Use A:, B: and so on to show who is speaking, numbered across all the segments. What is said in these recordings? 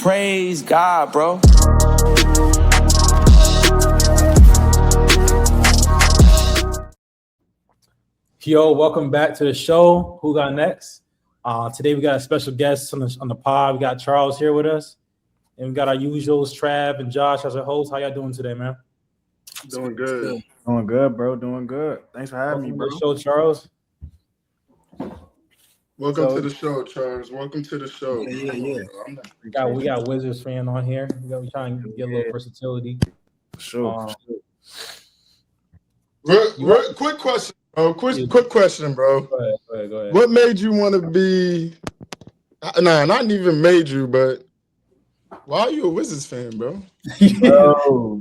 A: Praise God, bro.
B: Yo, welcome back to the show. Who got next? Today we got a special guest on the pod. We got Charles here with us, and we got our usuals, Trav and Josh as our hosts. How y'all doing today, man?
C: Doing good.
D: Doing good, bro. Doing good. Thanks for having me, bro.
B: To the show, Charles.
C: Welcome to the show, Charles. Welcome to the show.
D: Yeah.
B: We got Wizards fan on here. We trying to get a little versatility.
D: Sure.
C: Quick question, bro. Quick question, bro.
B: Go ahead.
C: What made you want to be? Nah, not even made you, but why are you a Wizards fan, bro?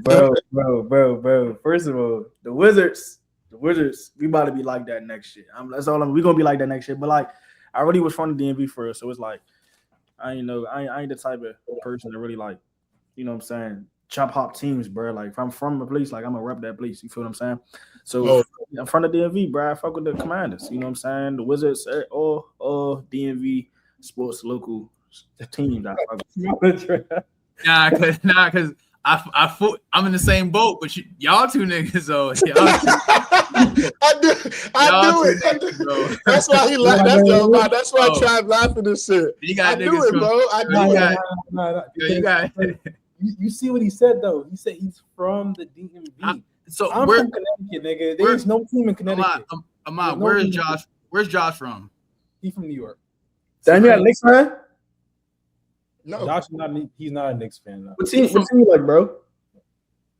D: bro. First of all, the Wizards, we about to be like that next year. We gonna be like that next year. But like, I really was from the DMV first, so it's like, I ain't the type of person to really like, you know what I'm saying, chop hop teams, bro. Like if I'm from a place, like I'm gonna rep that place. You feel what I'm saying? So I'm from the DMV, bro. I fuck with the Commanders. You know what I'm saying? The Wizards, all DMV sports local teams. I fuck with.
E: Nah, cause I'm in the same boat, but y'all two niggas though.
C: I do it. That's why he laughed. That's why I tried laughing and shit.
E: You got
C: I do it, bro. I do it.
B: You see what he said though? He said he's from the DMV. I'm from Connecticut, nigga. There's no team in Connecticut.
E: Ahmad, where's Josh? Where's Josh from?
B: He's from New York.
D: Damn, you got Knicks fan?
C: No,
B: Josh he's not a Knicks fan. No.
D: What team you like, bro?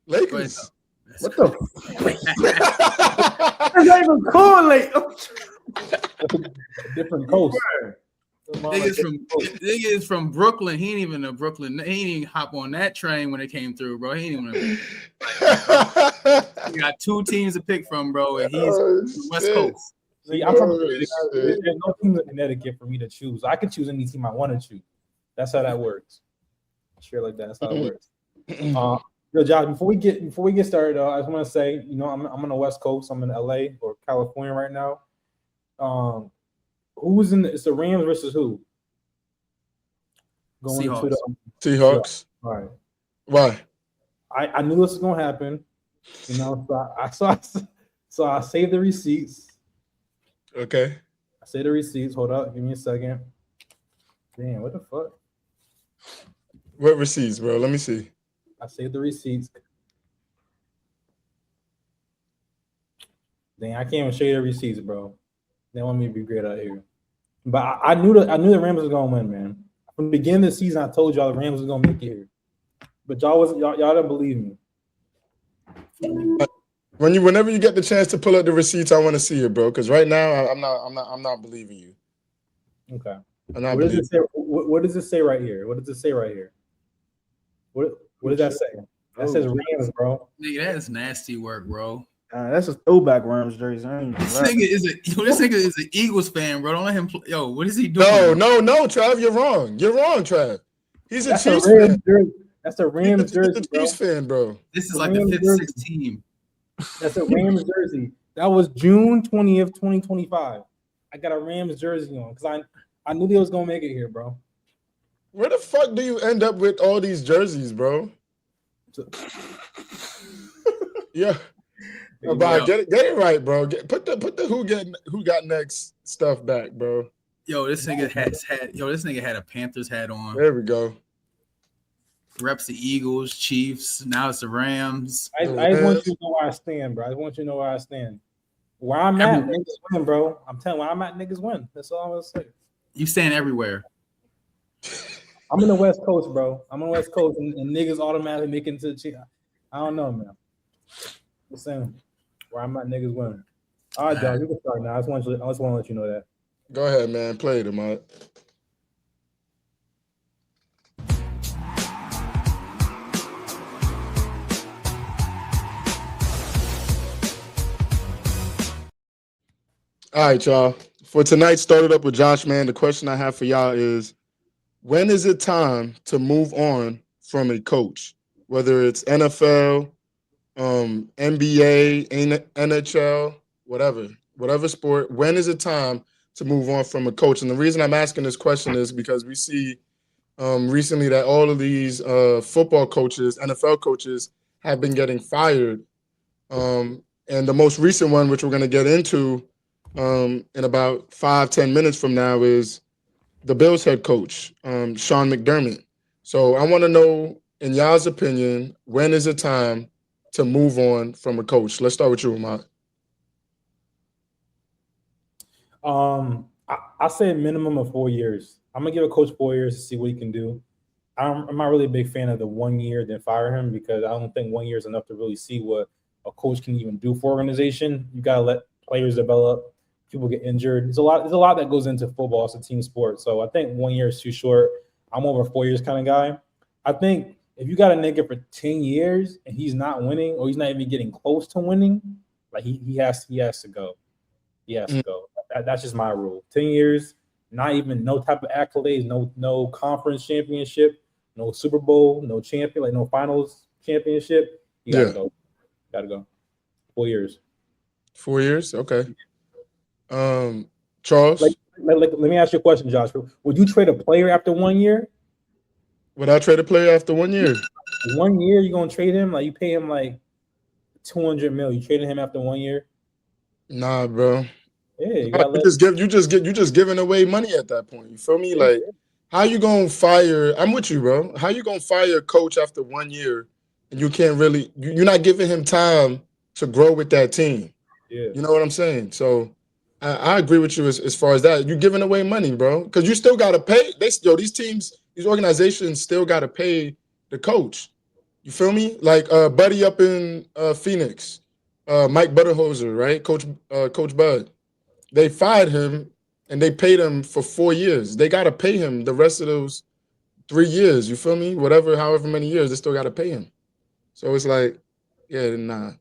C: Lakers.
D: What the? That's not even correlate.
B: Different coast.
E: Niggas from Brooklyn. He ain't even a Brooklyn. He ain't even hop on that train when it came through, bro. He ain't even. You got two teams to pick from, bro, and he's West Coast.
B: See, I'm from. There's no team in Connecticut for me to choose. I can choose any team I want to choose. That's how that works. Straight like that. That's how it works. Yo, Josh, before we get started, I just want to say, you know, I'm on the West Coast. I'm in LA or California right now. Who's in? It's the Rams versus who?
E: Going Seahawks.
C: To the Seahawks.
B: All right.
C: Why?
B: I knew this was gonna happen. You know, so I saved the receipts.
C: Okay.
B: I saved the receipts. Hold up, give me a second. Damn, what the fuck?
C: What receipts, bro? Let me see.
B: I saved the receipts. Dang, I can't even show you the receipts, bro. They want me to be great out here. But I knew the Rams was gonna win, man. From the beginning of the season, I told y'all the Rams was gonna make it here. But y'all didn't believe me.
C: Whenever you get the chance to pull up the receipts, I want to see it, bro. Because right now, I'm not believing you.
B: Okay.
C: What
B: does it say? What does it say right here? What does it say right here? What does that say? That says Rams, bro.
E: Nigga, that is nasty work, bro.
D: That's a throwback Rams jersey.
E: This nigga is an Eagles fan, bro. Don't let him play. Yo, what is he doing?
C: No, Trav, you're wrong. You're wrong, Trav. He's a Chiefs
B: fan. That's a Rams jersey,
C: He's a Chiefs fan, bro.
E: This is like the 5th, 6th team.
B: That's a Rams jersey. That was June 20th, 2025. I got a Rams jersey on because I knew they was gonna make it here, bro.
C: Where the fuck do you end up with all these jerseys, bro? Yeah. Bro, get it right, bro. Put the who got next stuff back, bro.
E: This nigga had a Panthers hat on.
C: There we go.
E: Reps the Eagles, Chiefs. Now it's the Rams.
B: I just want you to know where I stand, bro. I just want you to know where I stand. Where I'm at, niggas win, bro. I'm telling you, where I'm at, niggas win. That's all I'm gonna say.
E: You stand everywhere.
B: I'm in the West Coast, bro. I'm on the West Coast, and niggas automatically make it to the Chiefs. I don't know, man. The same. Where I'm at, niggas win. All right, Josh, you can start now. I just want to let you know that.
C: Go ahead, man. Play it, Ahmad. All right, y'all. For tonight, started up with Josh, man. The question I have for y'all is, when is it time to move on from a coach? Whether it's NFL, NBA, NHL, whatever sport, when is it time to move on from a coach? And the reason I'm asking this question is because we see recently that all of these football coaches, NFL coaches, have been getting fired. And the most recent one, which we're going to get into in about 5-10 minutes from now, is the Bills head coach, Sean McDermott. So I want to know, in y'all's opinion, when is it time to move on from a coach? Let's start with you, Ahmad.
B: I say a minimum of 4 years. I'm gonna give a coach 4 years to see what he can do. I'm not really a big fan of the 1 year then fire him, because I don't think 1 year is enough to really see what a coach can even do for organization. You gotta let players develop. People get injured. There's a lot that goes into football. It's a team sport. So I think 1 year is too short. I'm over 4 years kind of guy. I think if you got a nigga for 10 years and he's not winning, or he's not even getting close to winning, like he has to go. He has to go. That's just my rule. 10 years, not even no type of accolades, no conference championship, no Super Bowl, no champion, like no finals championship. You gotta go. Gotta go. 4 years.
C: 4 years? Okay. Charles?
B: Let me ask you a question, Josh. Would you trade a player after 1 year?
C: Would I trade a player after 1 year?
B: 1 year, you gonna trade him? Like, you pay him like $200 million. You traded him after 1 year?
C: Nah, bro.
B: Yeah,
C: you just giving away money at that point. You feel me? Like, how you gonna fire? I'm with you, bro. How you gonna fire a coach after 1 year and you can't really? You're not giving him time to grow with that team.
B: Yeah.
C: You know what I'm saying? So I agree with you as far as that. You're giving away money, bro, because you still gotta pay. These teams, these organizations still gotta pay the coach. You feel me? Like Buddy up in Phoenix, Mike Butterhoser, right? Coach Bud. They fired him and they paid him for 4 years. They got to pay him the rest of those 3 years. You feel me? However many years, they still got to pay him. So it's like, yeah, nah.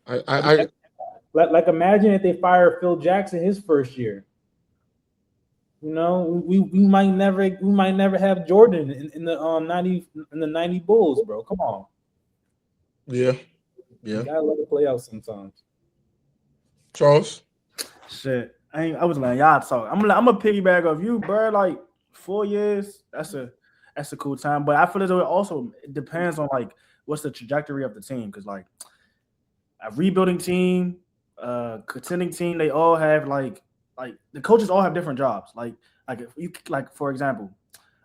B: Like imagine if they fire Phil Jackson his first year. You know, we might never have Jordan in the 90 Bulls, bro. Come on.
C: Yeah.
B: You gotta let it play out sometimes.
C: Charles?
D: Shit, I was letting y'all talk. I'm a piggyback of you, bro. Like 4 years, that's a cool time. But I feel as though it depends on like what's the trajectory of the team, because like a rebuilding team, contending team, they all have like the coaches all have different jobs. Like if you like, for example,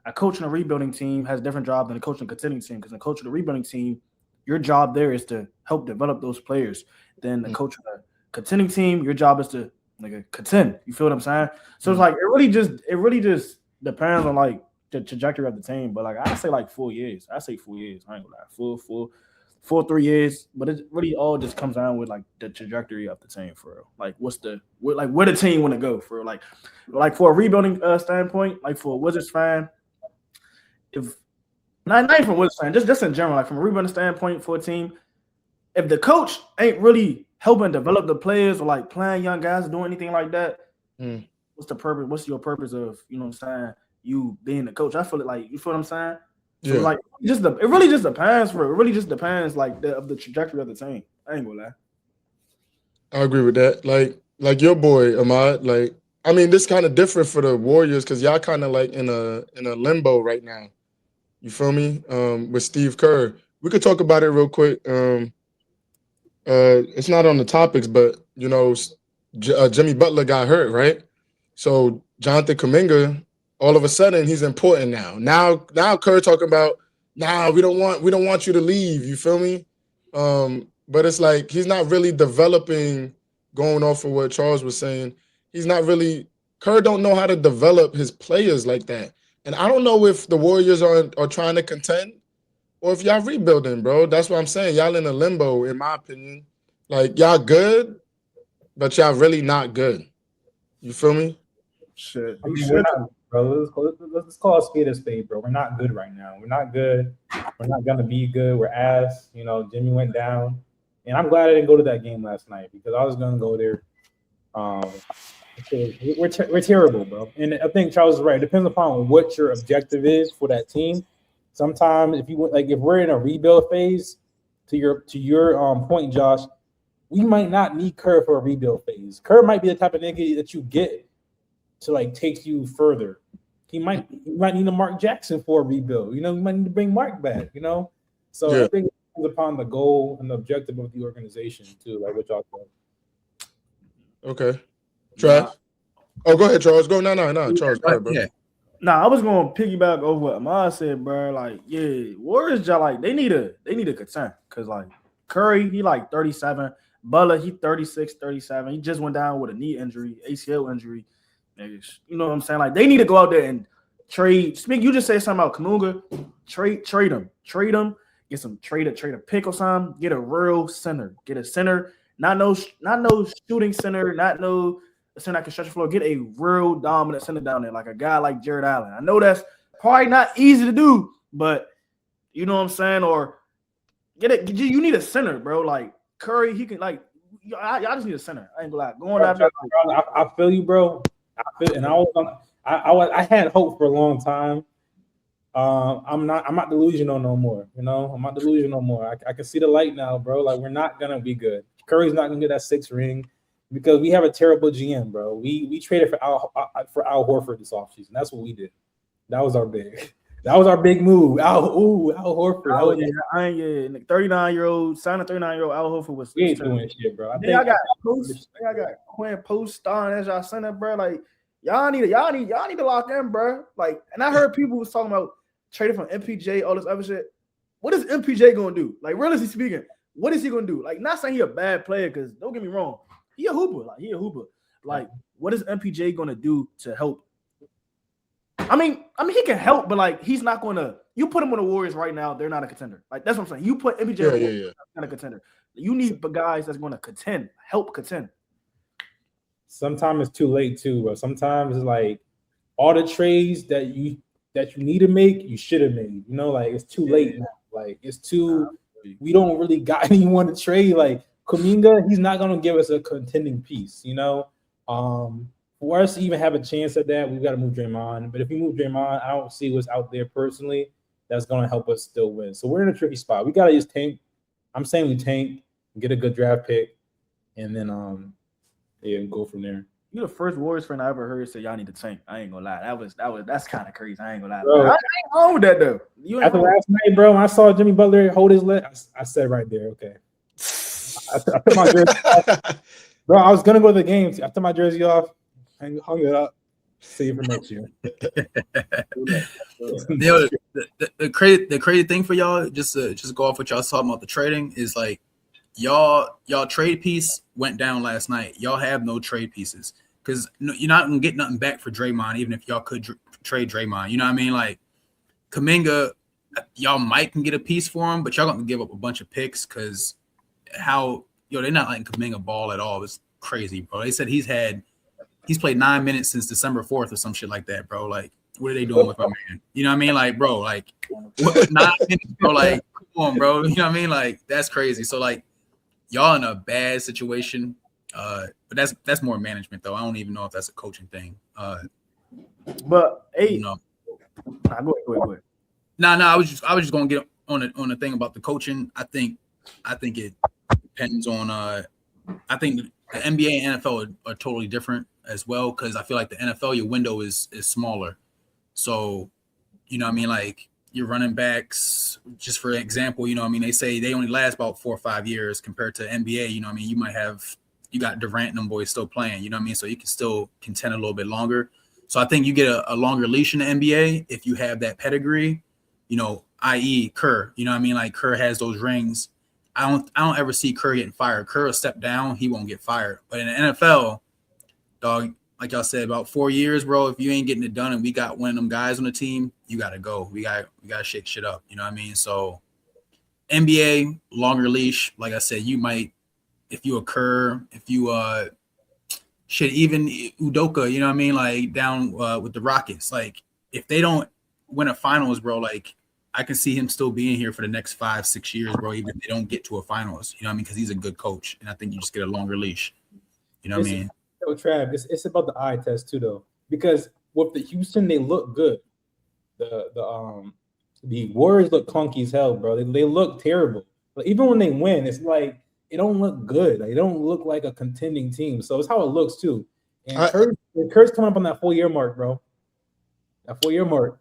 D: a coach in a rebuilding team has a different job than a coach in a contending team, because a coach in a rebuilding team, your job there is to help develop those players. Then the coach in a contending team, your job is to contend. You feel what I'm saying? So it's like it really just depends on like the trajectory of the team. But like I say like 4 years. I say 4 years. I ain't gonna lie. Full 3 years. But it really all just comes down with like the trajectory of the team for real. Like where the team want to go for real. Like for a rebuilding standpoint, like for a Wizards fan, if not even from a Wizards fan, just in general, like from a rebuilding standpoint for a team, if the coach ain't really helping develop the players or like playing young guys or doing anything like that, what's the purpose? What's your purpose of, you know what I'm saying, you being the coach? I feel it like, you feel what I'm saying? So like it really just depends like of the trajectory of the team. I ain't gonna lie.
C: I agree with that. Like your boy Ahmad. Like, I mean, this kind of different for the Warriors because y'all kind of like in a limbo right now. You feel me? With Steve Kerr, we could talk about it real quick. It's not on the topics, but you know, Jimmy Butler got hurt, right? So Jonathan Kuminga, all of a sudden, he's important now. Now Kerr talking about, we don't want you to leave. You feel me? But it's like he's not really developing. Going off of what Charles was saying, Kerr don't know how to develop his players like that. And I don't know if the Warriors are trying to contend or if y'all rebuilding, bro. That's what I'm saying. Y'all in a limbo, in my opinion. Like, y'all good, but y'all really not good. You feel me?
D: Shit.
B: I mean, we're not, bro. Let's call a spade, bro. We're not good right now. We're not good. We're not gonna be good. We're ass. You know, Jimmy went down, and I'm glad I didn't go to that game last night because I was gonna go there. We're terrible, bro. And I think Charles is right. It depends upon what your objective is for that team. Sometimes if we're in a rebuild phase, to your point, Josh, we might not need Kerr for a rebuild phase. Kerr might be the type of nigga that you get to like take you further. he might need a Mark Jackson for a rebuild. You know, we might need to bring Mark back. You know, so I think it depends upon the goal and the objective of the organization too. Like what y'all think.
C: Okay, Trav. Oh, go ahead, Charles. Go no, Charles. Go ahead, bro.
D: Yeah. Nah, I was going to piggyback over what Ahmad said, bro. Like, yeah, Warriors, like they need a contend because like Curry, he like 37. Butler, he 36, 37. He just went down with a knee injury, ACL injury. You know what I'm saying? Like they need to go out there and trade. Speak, you just said something about Kamunga. Trade him. Get some trade a pick or something. Get a real center. Get a center. Not no shooting center. Not no center that can stretch the floor. Get a real dominant center down there, like a guy like Jared Allen. I know that's probably not easy to do, but you know what I'm saying. Or get it. You need a center, bro. Like Curry, he can like. Y'all just need a center. I ain't gonna lie. Going after.
B: I feel you, bro. I had hope for a long time. I'm not delusional no more. You know, I'm not delusional no more. I can see the light now, bro. Like we're not gonna be good. Curry's not gonna get that 6th ring because we have a terrible GM, bro. We traded for Al Horford this offseason. That's what we did. That was our big move. Al Horford.
D: 39-year-old, signing a 39-year-old Al Horford was.
B: We ain't doing shit, bro.
D: I got Quinn Post starting as y'all center, bro. Like y'all need to lock in, bro. Like, and I heard people was talking about trading from MPJ, all this other shit. What is MPJ gonna do? Like, realistically speaking, what is he gonna do? Like, not saying he a bad player, because don't get me wrong, he a hooper. Like, what is MPJ gonna do to help? I mean, he can help, but like, he's not gonna. You put him on the Warriors right now, they're not a contender. Like, that's what I'm saying. You put MPJ on the Warriors, not a contender. You need guys that's gonna help contend.
B: Sometimes it's too late too, bro. Sometimes it's like all the trades that you need to make, you should have made. You know, like it's too late now. Like it's too. We don't really got anyone to trade. Like Kuminga, he's not gonna give us a contending piece. You know, for us to even have a chance at that, we've got to move Draymond. But if we move Draymond, I don't see what's out there personally that's gonna help us still win. So we're in a tricky spot. We gotta just tank. I'm saying we tank, get a good draft pick, and then go from there.
D: You're the first Warriors fan I ever heard say y'all need to tank. I ain't gonna lie. That's kind of crazy. I ain't gonna lie.
B: Bro,
D: I ain't wrong with that though.
B: After last night, bro, when I saw Jimmy Butler hold his leg, I said right there, okay. I took my jersey off. Bro, I was gonna go to the game. I took my jersey off, hung it up. See you for next year.
E: The crazy thing for y'all, just go off what y'all talking about the trading, is like y'all trade piece went down last night. Y'all have no trade pieces because you're not gonna get nothing back for Draymond, even if y'all could trade Draymond. You know what I mean? Like Kuminga, y'all might can get a piece for him, but y'all gonna give up a bunch of picks because they're not letting Kuminga ball at all. It's crazy, bro. They said he's played 9 minutes since December 4th or some shit like that, bro. Like, what are they doing with my man? You know what I mean? Like, bro, like 9 minutes, bro. Like, come on, bro. You know what I mean? Like, that's crazy. So, like, y'all in a bad situation. But that's more management, though. I don't even know if that's a coaching thing.
D: But hey,
E: you know.
D: Go ahead.
E: No, I was just gonna get on the thing about the coaching. I think it depends on. I think the NBA and NFL are totally different as well, because I feel like the NFL, your window is smaller. So, you know what I mean? Like your running backs, just for example, you know what I mean? They say they only last about 4 or 5 years compared to NBA. You know what I mean? You got Durant and them boys still playing, you know what I mean? So you can still contend a little bit longer. So I think you get a longer leash in the NBA if you have that pedigree, you know, i.e. Kerr. You know what I mean? Like Kerr has those rings. I don't ever see Kerr getting fired. Kerr will step down, he won't get fired. But in the NFL, dog, like y'all said, about 4 years, bro, if you ain't getting it done and we got one of them guys on the team, you gotta go. We gotta shake shit up. You know what I mean? So NBA, longer leash. Like I said, you might, if you occur, if you even Udoka, you know what I mean? Like down with the Rockets. Like if they don't win a finals, bro, like I can see him still being here for the next 5-6 years, bro, even if they don't get to a finals. You know what I mean? Because he's a good coach. And I think you just get a longer leash. You know what I mean?
B: Yo, Trav, it's about the eye test too, though. Because with the Houston, they look good. The Warriors look clunky as hell, bro. They look terrible. But even when they win, it's like it don't look good. Like, it don't look like a contending team. So it's how it looks too. And Kerr's coming up on that 4-year mark, bro. That 4 year mark.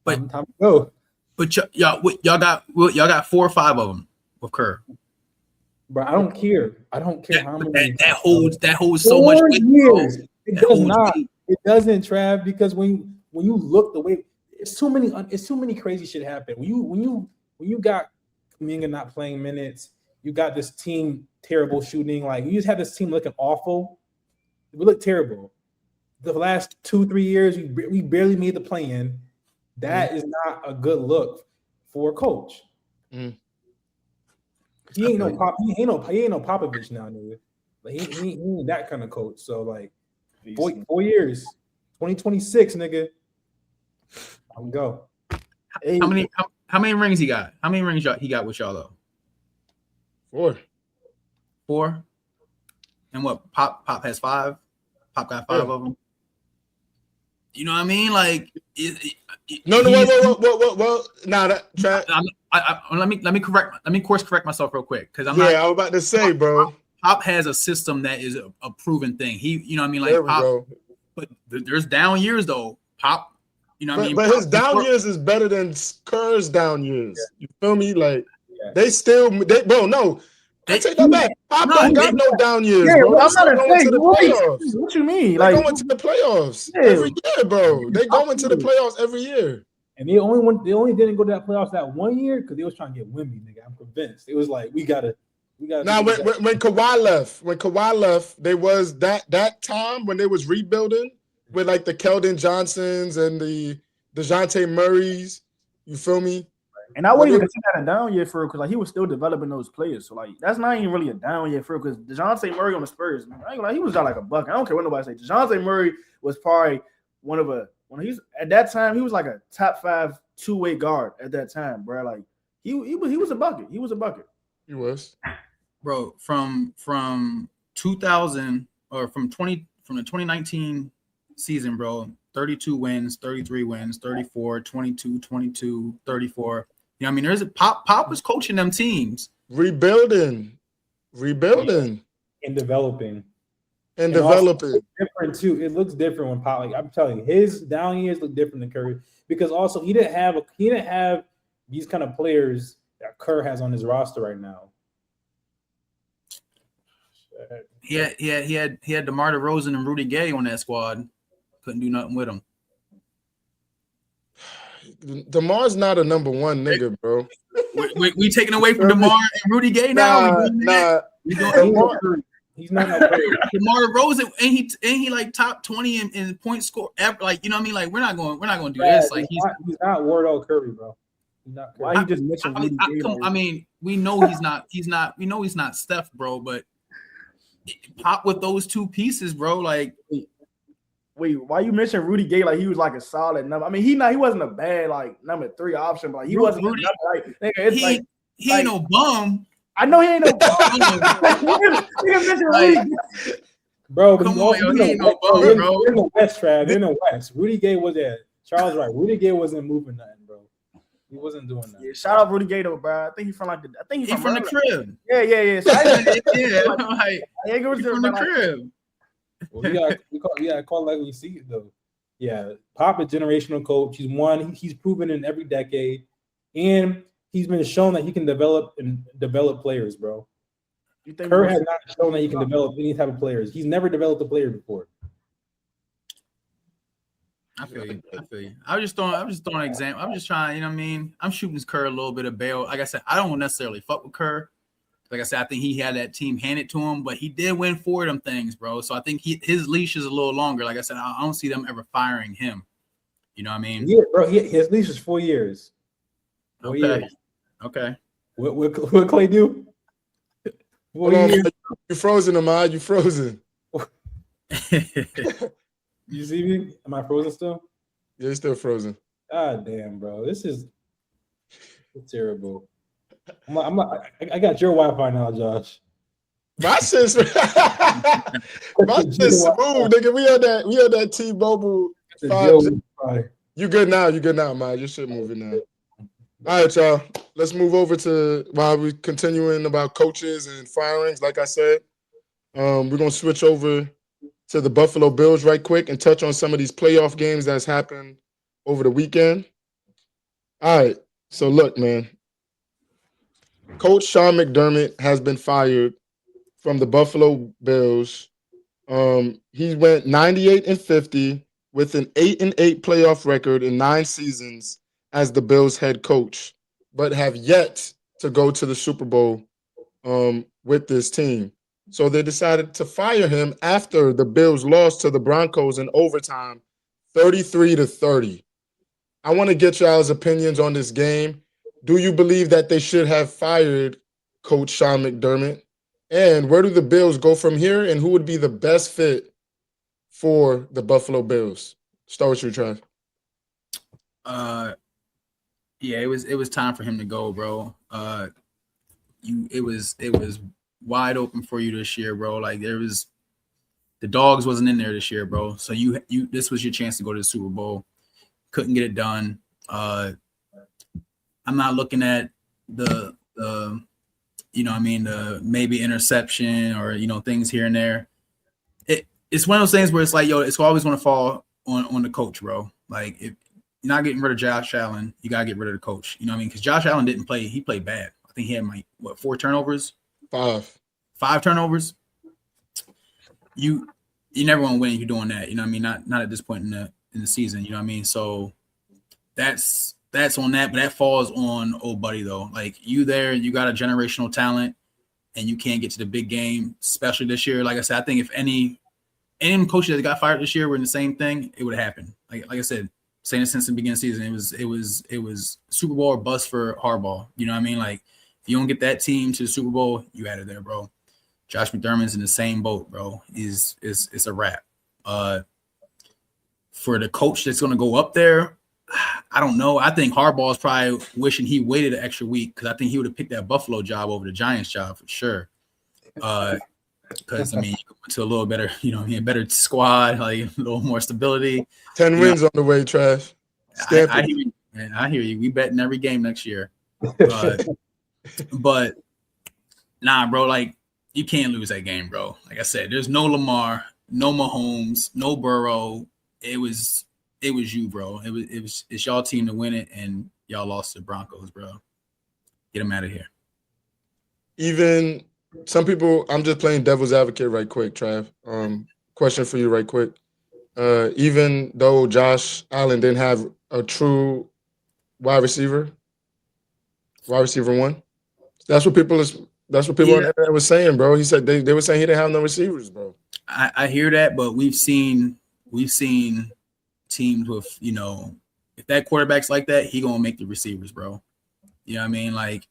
E: But
B: time to go.
E: But y'all got 4 or 5 of them with Kerr.
B: Bro, I don't care. I don't care how many.
E: That holds so much weight,
B: years.
E: bro.
B: It does not. It doesn't, Trav, because when you look the way it's too many crazy shit happen. When you got Kuminga not playing minutes, you got this team terrible shooting. Like, you just have this team looking awful. We look terrible. The last 2-3 years, we barely made the play-in. That is not a good look for a coach.
C: Mm.
B: He ain't no Popovich now, nigga. Like, he ain't that kind of coach. So, like, 4 years, 2026, nigga. I'm go.
E: How many rings he got? How many rings he got with y'all though? 4. And what? Pop has 5. Pop got 5 of them. You know what I mean? Like,
C: well, nah,
E: let me course correct myself real quick, because I was
C: about to say, bro.
E: Pop has a system that is a proven thing. You know what I mean? Like,
C: there we
E: Pop,
C: go.
E: but there's down years though. Pop, you know what I mean?
C: But
E: Pop,
C: his down years is better than Kerr's down years. You feel me? Like, they no. I take that back. Pop don't got no down years, bro.
D: I'm not
C: going to the playoffs.
D: What you mean?
C: They going to the playoffs every year, bro. They go into the playoffs every year.
B: And they only didn't go to that playoffs that 1 year because they was trying to get Wemby, nigga. I'm convinced. It was like, we gotta.
C: Now, when Kawhi left, there was that time when they was rebuilding with like the Keldon Johnsons and the DeJounte Murrays. You feel me?
D: And I wouldn't even consider that a down year for real, because like he was still developing those players. So like that's not even really a down year for real, because DeJounte Murray on the Spurs, man, I ain't gonna lie, he was just like a buck. I don't care what nobody say. DeJounte Murray was probably when he's at that time, he was like a top 5 two-way guard at that time, bro. Like he was a bucket. He was a bucket.
C: He was.
E: Bro, from 2000 or from the 2019 season, bro, 32 wins, 33 wins, 34, 22, 22, 34. You know what I mean? There's a Pop was coaching them teams.
C: Rebuilding.
B: And developing. Different too. It looks different when Pop, like I'm telling you, his down years look different than Curry, because also he didn't have these kind of players that Kerr has on his roster right now.
E: He had DeMar DeRozan and Rudy Gay on that squad. Couldn't do nothing with him.
C: DeMar's not a number 1 nigga, bro.
E: We taking away from DeMar and Rudy Gay now.
B: He's not no player.
E: DeMar DeRozan, and he like top 20 in point score ever. Like, you know what I mean? Like, we're not going to do this. Like, he's
B: not Wardell Curry, bro.
D: Why you just mentioned Rudy Gay?
E: I mean, we know he's not. We know he's not Steph, bro. But Pop with those 2 pieces, bro. Like,
D: wait, why you mentioned Rudy Gay like he was like a solid number? I mean, he wasn't a bad like number 3 option, but like he wasn't
E: Rudy.
D: He
E: ain't no bum.
D: I know he ain't no bum.
B: Bro,
E: come on, he ain't no bum, bro.
B: In the West, Trav. In the West, Rudy Gay was there. Charles right. Rudy Gay wasn't moving nothing, bro. He wasn't doing that.
D: Yeah, shout out Rudy Gay though, bro. I think he's from like he's
E: from the crib.
D: Yeah. So
E: He's from the crib.
B: Well, we gotta call it like we see it though. Yeah, Pop a generational coach. He's proven in every decade, and he's been shown that he can develop players, bro. Kerr has not shown that he can develop any type of players. He's never developed a player before.
E: I feel you. I was just throwing an example. I'm just trying, you know what I mean? I'm shooting Kerr a little bit of bail. Like I said, I don't necessarily fuck with Kerr. Like I said, I think he had that team handed to him, but he did win 4 of them things, bro. So I think his leash is a little longer. Like I said, I don't see them ever firing him. You know what I mean?
B: Yeah, bro. His leash is 4 years. 4 years.
E: Okay.
B: What Clay do?
C: You frozen, Ahmad. You frozen.
B: You see me? Am I frozen still?
C: Yeah, you're still frozen.
B: God damn, bro. This is terrible. I got your Wi-Fi now, Josh.
C: My shit's smooth, nigga. We on that T-Mobile 5G. You good now, man. Your shit moving now. All right, y'all. Let's move over to while we continuing about coaches and firings. Like I said, we're gonna switch over to the Buffalo Bills right quick and touch on some of these playoff games that's happened over the weekend. All right. So look, man. Coach Sean McDermott has been fired from the Buffalo Bills. He went 98-50 with an 8-8 playoff record in 9 seasons as the Bills head coach, but have yet to go to the Super Bowl with this team. So they decided to fire him after the Bills lost to the Broncos in overtime, 33-30. I want to get y'all's opinions on this game. Do you believe that they should have fired Coach Sean McDermott? And where do the Bills go from here? And who would be the best fit for the Buffalo Bills? Start with you, Trav.
E: Yeah, it was time for him to go, bro. It was wide open for you this year, bro. Like the dogs wasn't in there this year, bro. So you this was your chance to go to the Super Bowl. Couldn't get it done. I'm not looking at the the maybe interception or things here and there. It's one of those things where it's like, yo, it's always going to fall on the coach, bro. Like if you're not getting rid of Josh Allen, you gotta get rid of the coach. You know what I mean? Because Josh Allen didn't play; he played bad. I think he had 4 turnovers?
C: 5
E: turnovers. You never want to win if you're doing that. You know what I mean? Not at this point in the season. You know what I mean? So that's on that, but that falls on old buddy though. Like you got a generational talent, and you can't get to the big game, especially this year. Like I said, I think if any coaches that got fired this year were in the same thing, it would have happened. Like I said, saying it since the beginning of the season, it was Super Bowl or bust for Harbaugh. You know what I mean? Like if you don't get that team to the Super Bowl, you out of there, bro. Josh McDermott's in the same boat, bro. It's a wrap. For the coach that's going to go up there, I don't know. I think Harbaugh's probably wishing he waited an extra week because I think he would have picked that Buffalo job over the Giants job for sure. Because I mean, you went to a little better, a better squad, like a little more stability.
C: 10 wins on the way, Trash.
E: I hear you, man. I hear you. We betting every game next year. But nah, bro, like you can't lose that game, bro. Like I said, there's no Lamar, no Mahomes, no Burrow. It was you, bro. It's y'all team to win it, and y'all lost to the Broncos, bro. Get them out of here.
C: Even some people, I'm just playing devil's advocate right quick, Trav. Question for you right quick. Even though Josh Allen didn't have a true wide receiver one, that's what people on the internet was saying, bro. He said they were saying he didn't have no receivers, bro.
E: I hear that, but we've seen teams with, if that quarterback's like that, he gonna make the receivers, bro. You know what I mean? Like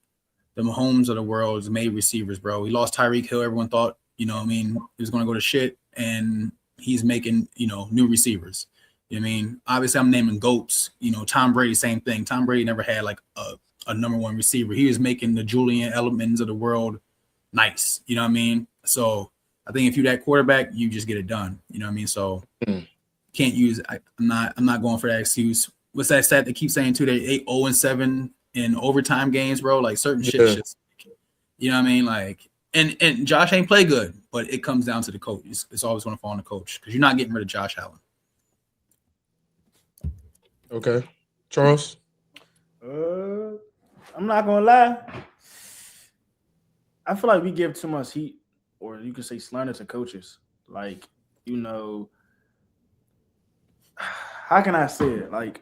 E: the Mahomes of the world made receivers, bro. We lost Tyreek Hill. Everyone thought, he was gonna go to shit, and he's making, new receivers. You know what I mean? Obviously, I'm naming GOATs. Tom Brady, same thing. Tom Brady never had like a number one receiver. He was making the Julian Edelmans of the world nice. You know what I mean? So I think if you're that quarterback, you just get it done. You know what I mean? So can't use. I'm not going for that excuse. What's that stat they keep saying too? They 8-0-7 in overtime games, bro. Like certain shit. Just, you know what I mean? Like, and Josh ain't play good, but it comes down to the coach. It's always going to fall on the coach because you're not getting rid of Josh Allen.
C: Okay, Charles.
D: I'm not gonna lie. I feel like we give too much heat, or you could say slander to coaches. Like, how can I say it? Like,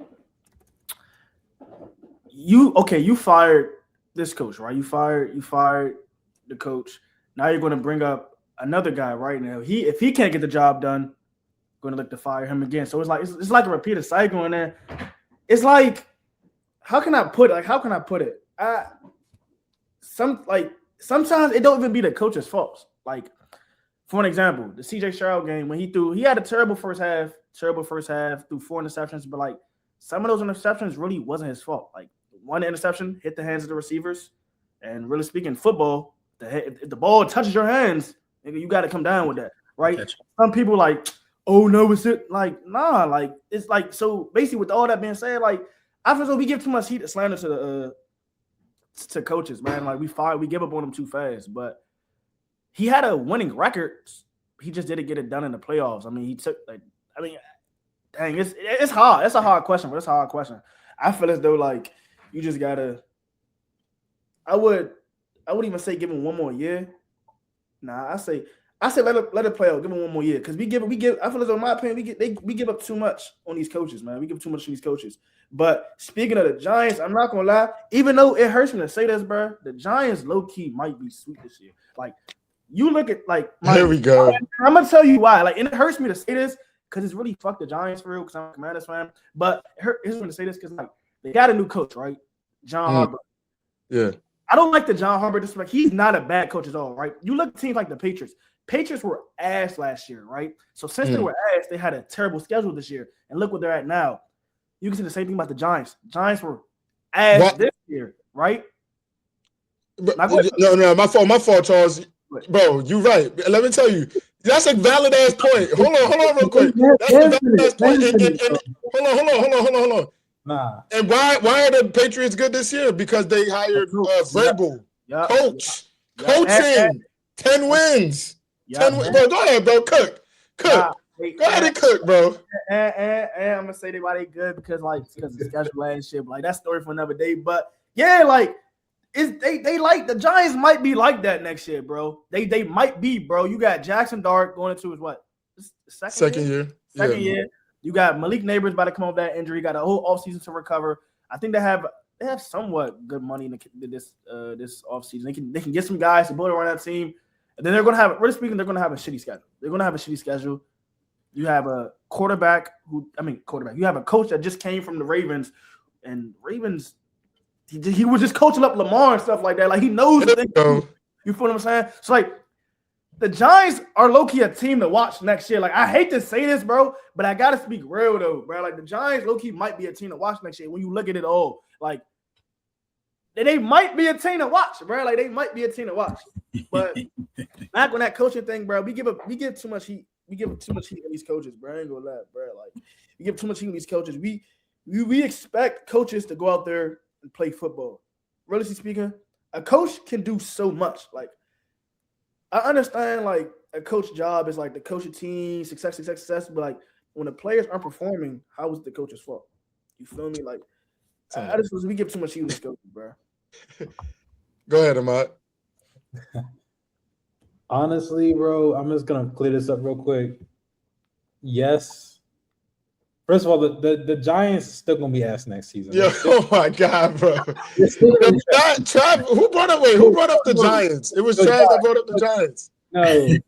D: you fired this coach, right? You fired the coach. Now you're going to bring up another guy right now. If he can't get the job done, going to look to fire him again. So it's like a repeated cycle in there. It's like, how can I put it? Sometimes it don't even be the coach's fault. Like, for an example, the CJ Stroud game when he had a terrible first half, threw 4 interceptions, but like some of those interceptions really wasn't his fault. Like one interception hit the hands of the receivers, and really speaking, football, if the ball touches your hands, nigga, you got to come down with that, right? Some people like, oh no, it's it. Like, nah, like it's like, so basically with all that being said, like I feel like we give too much heat to slander to coaches, man. Like we give up on them too fast. But he had a winning record. He just didn't get it done in the playoffs. I mean, Dang, it's hard. It's a hard question, but it's a hard question. I feel as though like you just gotta. I would even say give him one more year. Nah, I say let it play out. Give him one more year because we give. I feel as though, in my opinion, we give up too much on these coaches, man. We give too much on these coaches. But speaking of the Giants, I'm not gonna lie. Even though it hurts me to say this, bro, the Giants low key might be sweet this year. Like you look at like
C: here we go.
D: I'm gonna tell you why. Like, and it hurts me to say this because it's really fucked the Giants for real. Because I'm a Commanders fan. But it hurts me to say this because like they got a new coach, right? John Harbaugh.
C: Yeah.
D: I don't like the John Harbaugh disrespect. He's not a bad coach at all, right? You look at teams like the Patriots. Patriots were ass last year, right? So since they were ass, they had a terrible schedule this year. And look what they're at now. You can see the same thing about the Giants. Giants were ass this year, right?
C: No, my fault, Charles. Bro, you're right. Let me tell you, that's a valid ass point. Hold on, real quick. That's a valid ass point. Hold on.
B: Nah.
C: And why are the Patriots good this year? Because they hired Vrabel, coaching, 10 wins. 10 wins. Bro, go ahead, bro. Cook. Go ahead and cook, bro.
D: And I'm gonna say why they good because of the schedule and shit. Like that story for another day. But yeah, like they like the Giants might be like that next year, bro. They might be, bro. You got Jackson Dart going into his what? Second year. Second year. You got Malik Neighbors about to come off that injury. Got a whole offseason to recover. I think they have somewhat good money in this offseason. They can get some guys to build around that team. And then they're gonna have they're gonna have a shitty schedule. They're gonna have a shitty schedule. You have a quarterback. You have a coach that just came from the Ravens, and Ravens. He was just coaching up Lamar and stuff like that. Like he knows the thing. You feel what I'm saying? So like the Giants are low-key a team to watch next year. Like I hate to say this, bro, but I gotta speak real though, bro. Like the Giants low-key might be a team to watch next year when you look at it all. Like they might be a team to watch, bro. Like they might be a team to watch. But back on that coaching thing, bro, we give too much heat. We give too much heat to these coaches, bro. I ain't gonna lie, bro. Like we give too much heat to these coaches. We expect coaches to go out there and play football. Realistically speaking, a coach can do so much. Like I understand, like a coach job is like the coach of team, success. But like when the players aren't performing, how is the coach's fault? You feel me? Like we give too much heat to these coaches, bro.
C: Go ahead, Ahmad.
B: Honestly, bro, I'm just gonna clear this up real quick. Yes. First of all, the Giants are still gonna be ass next season.
C: Yeah, oh my God, bro. Trav, who brought up the Giants? It was Trav that brought up the Giants.
B: No,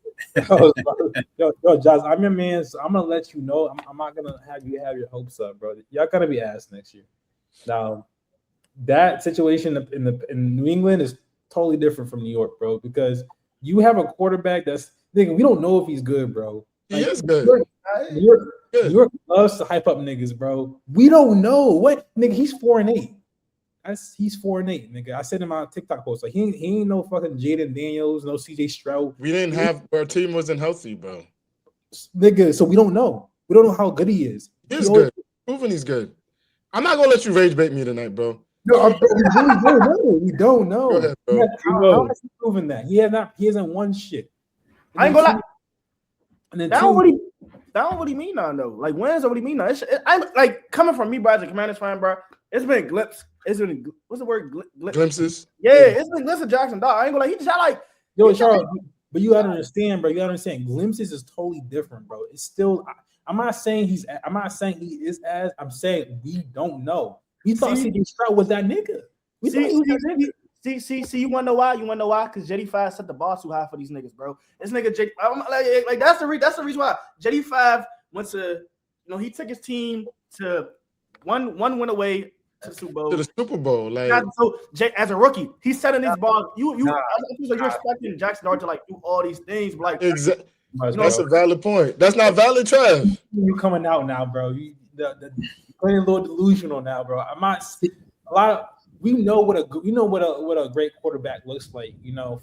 B: yo, Josh, I'm your man. So I'm gonna let you know. I'm not gonna have you have your hopes up, bro. Y'all gonna be ass next year. Now, that situation in New England is totally different from New York, bro, because you have a quarterback that's nigga. We don't know if he's good, bro.
C: Like, he is good.
B: New York loves to hype up niggas, bro. We don't know what nigga. He's 4-8. He's 4-8, nigga. I said in my TikTok post, like he ain't no fucking Jaden Daniels, no CJ Stroud.
C: We didn't have our team wasn't healthy, bro.
B: Nigga, so we don't know. We don't know how good he is.
C: He's good. Proven he's good. I'm not gonna let you rage bait me tonight, bro.
B: No, we don't know.
C: Go ahead, bro.
B: How has he proven that? He hasn't won shit.
D: I ain't gonna lie.
B: And then
D: that don't really mean nothing though. Like wins don't really mean nothing. I'm like coming from me, bro, as a Commanders fan, bro. It's been glimpses. It's been what's the word?
C: Glimpses.
D: Yeah, it's been glimpses of Jackson Dart. I ain't gonna lie. He just had like
B: Charles, but you gotta understand, bro. You gotta understand. Glimpses is totally different, bro. It's still. I'm not saying he is as. I'm saying we don't know. We thought CJ Stroud was that nigga. See, you wanna know why? You wanna know why? Because JD5 set the bar too high for these niggas, bro. This nigga like that's the reason why JD5 went to he took his team to one win away to the Super Bowl.
C: To the Super Bowl, like
D: so as a rookie, he's setting his bar. You're expecting Jackson Dart to like do all these things, but like
C: exactly. That's a valid point. That's not valid, Trev.
B: You coming out now, bro. You're playing a little delusional now, bro. I'm not a lot of. We know what a great quarterback looks like.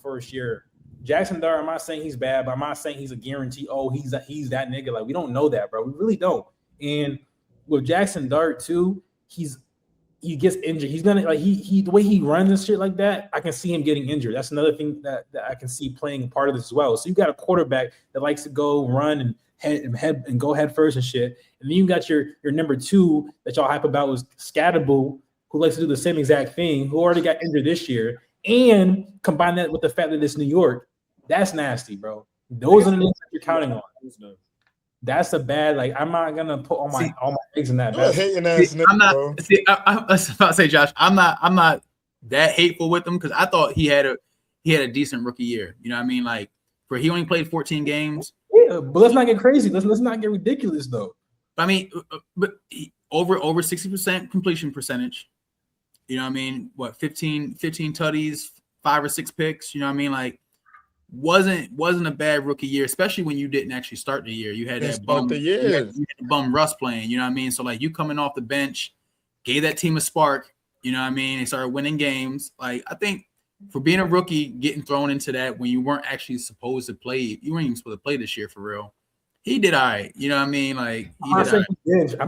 B: First year, Jackson Dart. I'm not saying he's bad, but I'm not saying he's a guarantee. Oh, he's that nigga. Like we don't know that, bro. We really don't. And with Jackson Dart too, he gets injured. He's gonna the way he runs and shit like that. I can see him getting injured. That's another thing that I can see playing a part of this as well. So you got a quarterback that likes to go run and head and go head first and shit. And then you got your number 2 that y'all hype about was Scatterboo, who likes to do the same exact thing, who already got injured this year, and combine that with the fact that it's New York. That's nasty, bro. Those are the things that you're counting on. That's a bad. Like, I'm not gonna put all my eggs in that basket.
E: I'm not. Bro. I was about to say, Josh, I'm not that hateful with him because I thought he had a decent rookie year. You know what I mean? Like, for he only played 14 games.
B: Yeah, but let's not get crazy. Let's not get ridiculous though.
E: I mean, but over 60% completion percentage. You know what I mean? What 15 tutties, 5 or 6 picks. You know what I mean? Like, wasn't a bad rookie year, especially when you didn't actually start the year. You had that bum, you had bum Russ playing. You know what I mean? So like you coming off the bench, gave that team a spark. You know what I mean? They started winning games. Like I think for being a rookie, getting thrown into that when you weren't actually supposed to play, you weren't even supposed to play this year for real. He did all right. You know what I mean? Like
B: I'm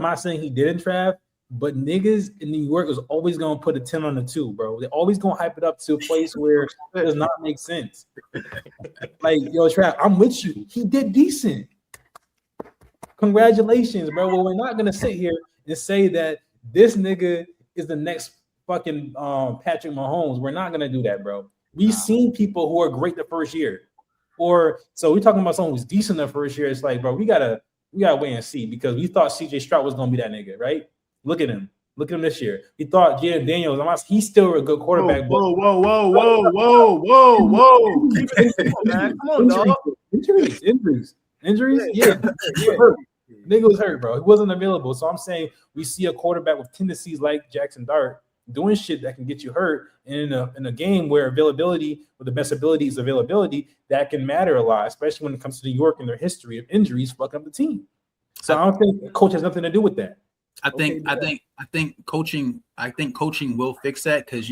B: not saying he didn't, Trav. But niggas in New York is always gonna put a 10 on the 2, bro. They're always gonna hype it up to a place where it does not make sense. Like, yo, Trav, I'm with you. He did decent. Congratulations, bro. Well, we're not gonna sit here and say that this nigga is the next fucking Patrick Mahomes. We're not gonna do that, bro. We've seen people who are great the first year, or so we're talking about someone who's decent the first year. It's like, bro, we gotta wait and see because we thought CJ Stroud was gonna be that nigga, right? Look at him. Look at him this year. He thought Jaden Daniels, he's still a good quarterback.
D: Whoa. Come on, dog.
B: Injuries. Yeah. Nigga was hurt, bro. He wasn't available. So I'm saying we see a quarterback with tendencies like Jackson Dart doing shit that can get you hurt. And in a game where availability, with the best ability is availability, that can matter a lot, especially when it comes to New York and their history of injuries fucking up the team. So I don't think the coach has nothing to do with that.
E: I think coaching will fix that because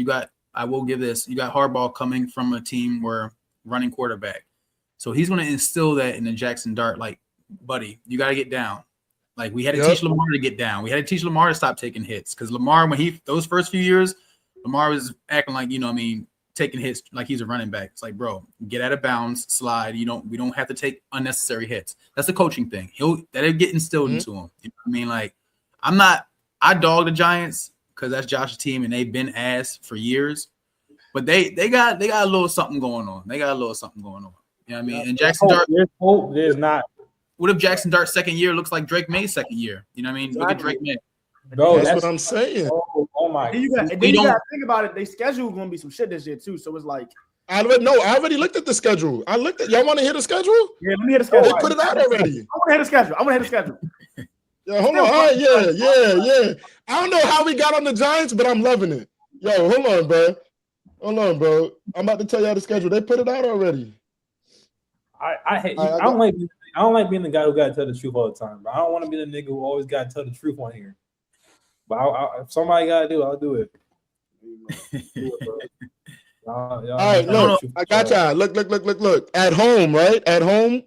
E: I will give this, you got Harbaugh coming from a team where running quarterback. So he's going to instill that in the Jackson Dart, like, buddy, you got to get down. Like we had to teach Lamar to get down. We had to teach Lamar to stop taking hits because Lamar, when those first few years, Lamar was acting like, you know what I mean, taking hits like he's a running back. It's like, bro, get out of bounds, slide. We don't have to take unnecessary hits. That's a coaching thing. That'll get instilled into him. You know what I mean? Like, I dog the Giants because that's Josh's team and they've been ass for years, but they got a little something going on. You know what I mean? And Jackson Dart,
B: there's not.
E: What if Jackson Dart's second year looks like DrakeMay's second year? You know what I mean? Look at Drake May.
C: Bro, that's what I'm saying.
B: Oh my.
D: And you got to think about it. They schedule going to be some shit this year too. So it's like.
C: I already looked at the schedule. Y'all want to hear the schedule?
D: Yeah, let me hear the schedule.
C: They put it out already.
D: I want to hear the schedule.
C: Yeah, hold on. All right, yeah. I don't know how we got on the Giants, but I'm loving it. Yo, hold on, bro. I'm about to tell y'all the schedule. They put it out already.
B: I don't like being the guy who got to tell the truth all the time, but I don't want to be the nigga who always got to tell the truth on here. But if somebody got to do it, I'll do it.
C: All right, look, I got y'all. Look. At home, right? At home,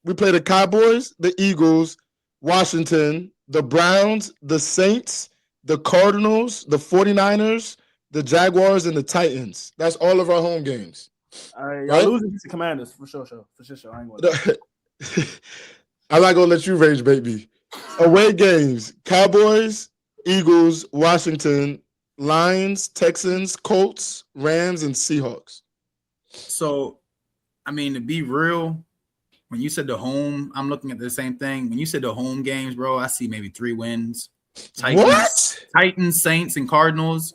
C: we play the Cowboys, the Eagles, Washington, the Browns, the Saints, the Cardinals, the 49ers, the Jaguars, and the Titans. That's all of our home games.
D: All right, y'all losing to the Commanders for sure. I ain't gonna.
C: I'm not gonna let you rage, baby. Away games: Cowboys, Eagles, Washington, Lions, Texans, Colts, Rams, and Seahawks.
E: So, I mean, to be real, when you said the home, I'm looking at the same thing. When you said the home games, bro, I see maybe 3 wins. Titans, Saints, and Cardinals.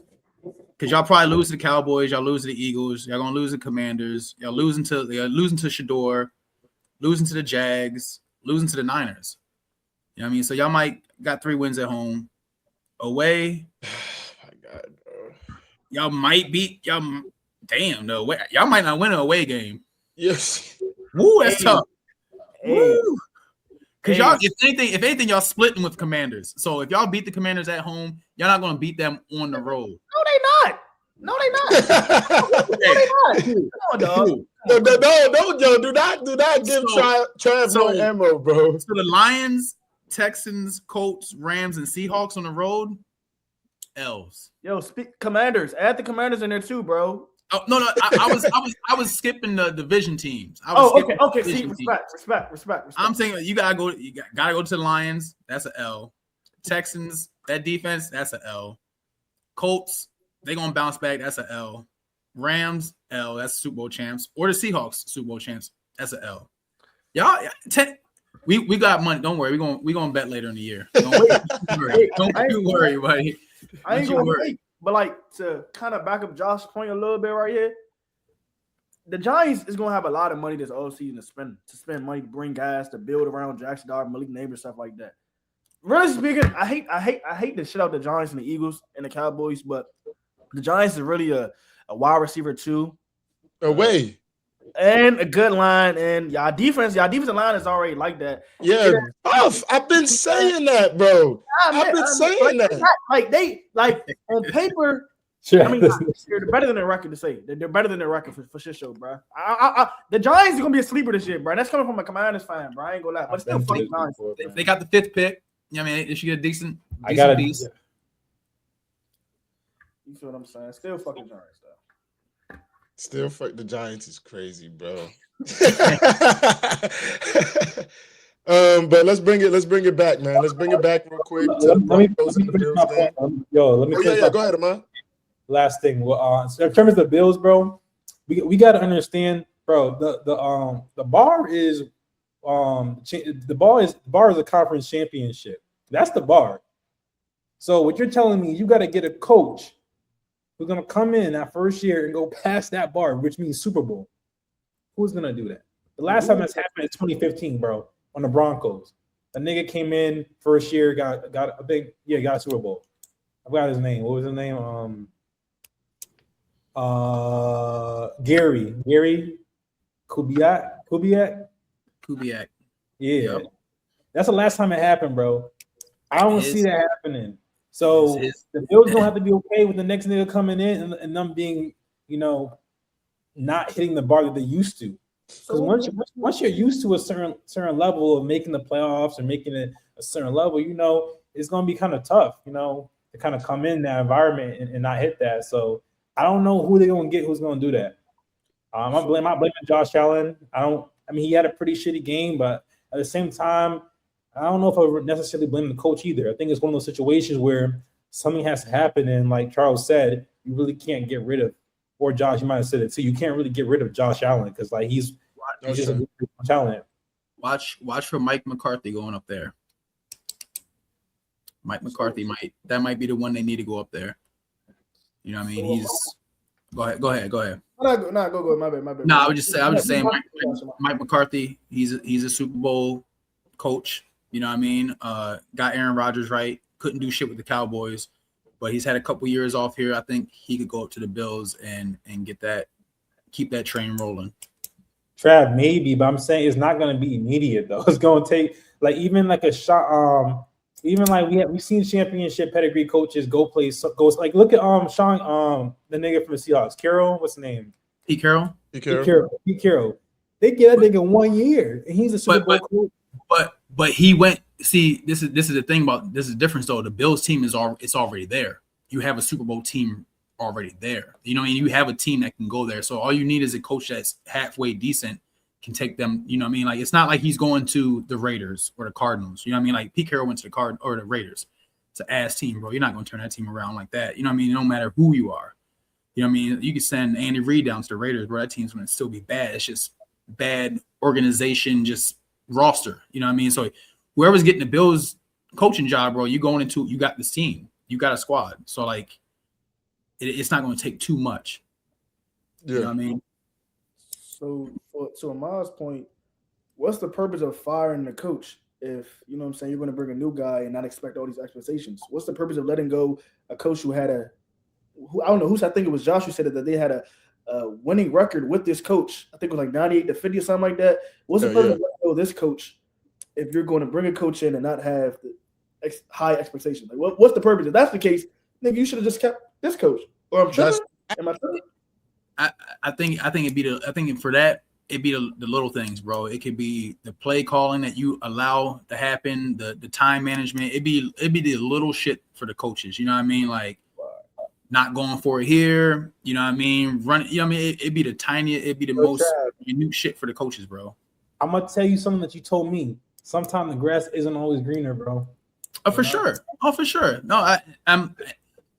E: Because y'all probably lose to the Cowboys, y'all lose to the Eagles, y'all gonna lose to the Commanders, y'all losing to Shador, losing to the Jags, losing to the Niners. You know what I mean? So y'all might got 3 wins at home. Away. God, bro. Y'all might beat y'all. Damn, no way. Y'all might not win an away game.
C: Yes.
E: Woo, that's tough. Woo. Because y'all, if anything, y'all splitting with Commanders. So if y'all beat the Commanders at home, y'all not gonna beat them on the road.
D: No, they not. Come on, dog.
C: No, Joe. Do not give Trav no ammo, bro.
E: So the Lions, Texans, Colts, Rams, and Seahawks on the road. L's.
D: Yo, Commanders. Add the Commanders in there too, bro.
E: Oh no, I was skipping the division teams.
D: Okay. See, respect.
E: I'm saying you gotta go to the Lions. That's an L. Texans, that defense, that's an L. Colts, they gonna bounce back. That's an L. Rams, L. That's Super Bowl champs. Or the Seahawks, Super Bowl champs. That's an L. Y'all, we got money. Don't worry. We gonna bet later in the year. Don't you worry, buddy.
D: I ain't gonna wait. But like to kind of back up Josh's point a little bit right here, the Giants is gonna have a lot of money this offseason to spend money to bring guys to build around Jackson Dart, Malik Neighbors, stuff like that. Really speaking, I hate the shit out the Giants and the Eagles and the Cowboys, but the Giants is really a wide receiver too.
C: Away.
D: And a good line, and y'all defensive line is already like that.
C: Yeah, tough. I've been saying that, bro. I've been saying that.
D: Like on paper. I mean, they're better than their record to say. They're better than their record for shit show, bro. The Giants are gonna be a sleeper this year, bro. That's coming from a Commanders fan, bro. I ain't gonna lie, but still, fucking Giants.
E: They got the 5th pick. You know what I mean, they should get a decent piece.
D: You feel what I'm saying? Still fucking Giants, though.
C: Still fuck the Giants is crazy, bro. But let's bring it back, man. Let's bring it back real quick.
B: Let me finish my point.
C: Go ahead, man.
B: Last thing. So in terms of the Bills, bro, we got to understand, bro. The bar is the bar is a conference championship. That's the bar. So what you're telling me, you got to get a coach who's gonna come in that first year and go past that bar, which means Super Bowl. Who's gonna do that? The last time this happened in 2015, bro, on the Broncos. A nigga came in first year, got a Super Bowl. I forgot his name. What was his name? Gary Kubiak.
E: Yeah.
B: Yep. That's the last time it happened, bro. I don't see that happening. So the Bills don't have to be okay with the next nigga coming in and them being, not hitting the bar that they used to. Because once you're used to a certain level of making the playoffs or making it a certain level, it's gonna be kind of tough, to kind of come in that environment and not hit that. So I don't know who they're gonna get, who's gonna do that. I'm blaming Josh Allen. He had a pretty shitty game, but at the same time, I don't know if I would necessarily blame the coach either. I think it's one of those situations where something has to happen, and like Charles said, you really can't get rid of, or Josh, you might have said it too. You can't really get rid of Josh Allen because like he's just a good talent.
E: Watch for Mike McCarthy going up there. Mike McCarthy might be the one they need to go up there. You know what I mean? He's go ahead.
D: Go. My bad.
E: No, I was just saying Mike McCarthy. He's a Super Bowl coach. You know what I mean? Got Aaron Rodgers right. Couldn't do shit with the Cowboys, but he's had a couple years off here. I think he could go up to the Bills and keep that train rolling.
B: Trav, maybe, but I'm saying it's not going to be immediate though. It's going to take even like a shot. Even like we've seen championship pedigree coaches go like look at Sean the nigga from the Seahawks, Carroll. What's his name?
E: Pete Carroll.
B: They get that nigga 1 year, and he's a Super Bowl coach.
E: But he went. See, this is the thing about this is different. So the Bills team it's already there. You have a Super Bowl team already there. You know what I mean? You have a team that can go there. So all you need is a coach that's halfway decent, can take them. You know what I mean? Like it's not like he's going to the Raiders or the Cardinals. You know what I mean? Like Pete Carroll went to the Raiders. It's an ass team, bro. You're not going to turn that team around like that. You know what I mean? No matter who you are. You know what I mean? You could send Andy Reid down to the Raiders, bro. That team's going to still be bad. It's just bad organization, just roster. You know what I mean? So whoever's getting the Bills coaching job, bro, you got this team. You got a squad. So like it's not going to take too much. Yeah. You know what I mean?
D: So Ahmad's point, what's the purpose of firing the coach if, you know what I'm saying, you're going to bring a new guy and not expect all these expectations? What's the purpose of letting go a coach who had I don't know, I think it was Josh who said that they had a winning record with this coach. I think it was like 98-50 or something like that. What's the purpose of letting go this coach if you're going to bring a coach in and not have the high expectations? Like, what's the purpose? If that's the case, nigga, you should have just kept this coach. Or I'm tripping. Am I tripping?
E: I think it'd be the little things, bro. It could be the play calling that you allow to happen, the time management. It'd be the little shit for the coaches. You know what I mean? Like not going for it here. You know what I mean? Run. You know what I mean? It'd be the tiniest. It'd be the most minute shit for the coaches, bro.
B: I'm gonna tell you something that you told me. Sometimes the grass isn't always greener, bro.
E: Oh, for sure. Oh, for sure. No, I'm.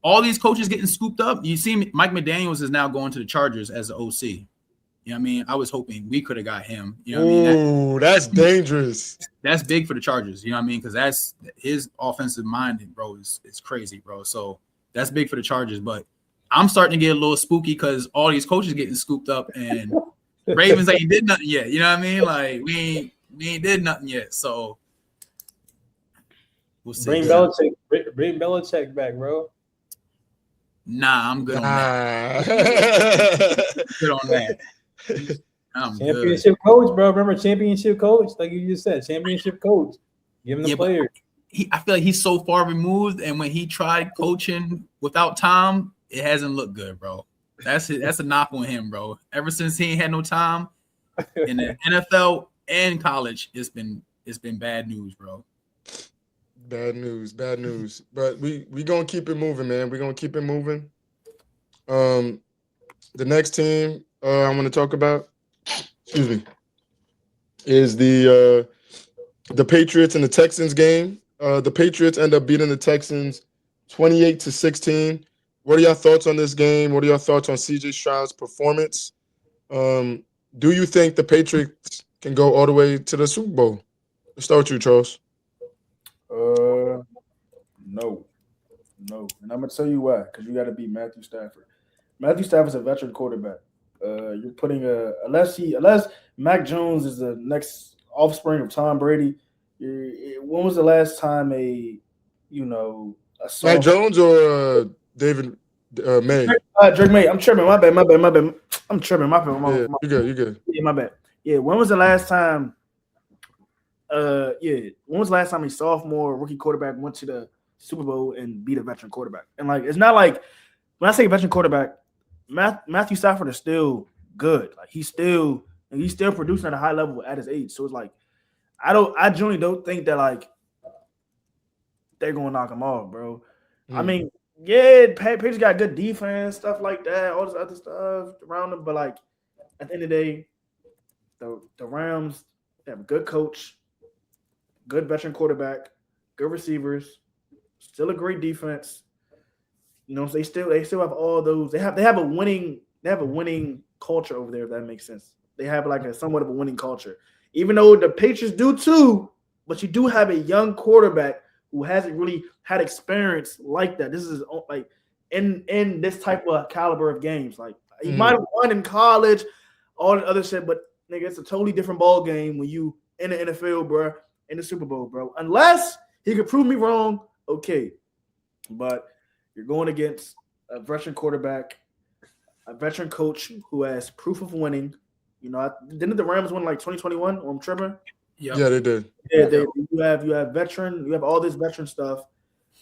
E: All these coaches getting scooped up. You see, Mike McDaniels is now going to the Chargers as the OC. You know what I mean? I was hoping we could have got him. You know what I mean?
C: That's dangerous.
E: That's big for the Chargers. You know what I mean? Because that's his offensive mind, bro. Is crazy, bro. So that's big for the Chargers. But I'm starting to get a little spooky because all these coaches getting scooped up and Ravens ain't did nothing yet. You know what I mean? Like we ain't did nothing yet. So we'll see.
B: Bring Belichick back, bro.
E: Nah, I'm good on that. Good on that. I'm
B: championship
E: good.
B: coach, bro. Remember championship coach? Like you just said, championship coach. Give him the player.
E: I feel like he's so far removed, and when he tried coaching without Tom, it hasn't looked good, bro. That's a knock on him, bro. Ever since he ain't had no time in the NFL and college, it's been bad news, bro.
C: Bad news. But we gonna keep it moving, man. We're gonna keep it moving. The next team I'm gonna talk about, is the Patriots and the Texans game. The Patriots end up beating the Texans 28-16. What are your thoughts on this game? What are your thoughts on CJ Stroud's performance? Do you think the Patriots can go all the way to the Super Bowl? Let's start with you, Charles.
D: No. And I'm gonna tell you why. Because you got to beat Matthew Stafford. Matthew Stafford's a veteran quarterback. You're putting unless Mac Jones is the next offspring of Tom Brady. When was the last time
C: Mac Jones or David May?
D: Drake May. I'm tripping. My bad. I'm tripping. My bad.
C: You good.
D: Yeah, my bad. Yeah. When was the last time? When was the last time a sophomore rookie quarterback went to the Super Bowl and beat a veteran quarterback? And like, it's not like when I say veteran quarterback, Matthew Stafford is still good. Like he's still producing at a high level at his age. So it's like, I generally don't think that like they're gonna knock him off, bro. I mean, yeah, Patriots got good defense, stuff like that, all this other stuff around them. But like at the end of the day, the Rams have a good coach, good veteran quarterback, good receivers, still a great defense. You know, they still have all those. They have a winning culture over there, if that makes sense. They have like a somewhat of a winning culture. Even though the Patriots do too, but you do have a young quarterback who hasn't really had experience like that. This is like in this type of caliber of games. Like he might have won in college, all the other shit, but nigga, it's a totally different ball game when you in the NFL, bro, in the Super Bowl, bro. Unless he could prove me wrong, okay. But you're going against a veteran quarterback, a veteran coach who has proof of winning. You know, didn't the Rams win like 2021? Or I'm tripping?
C: Yeah, they did.
D: Yeah, you have all this veteran stuff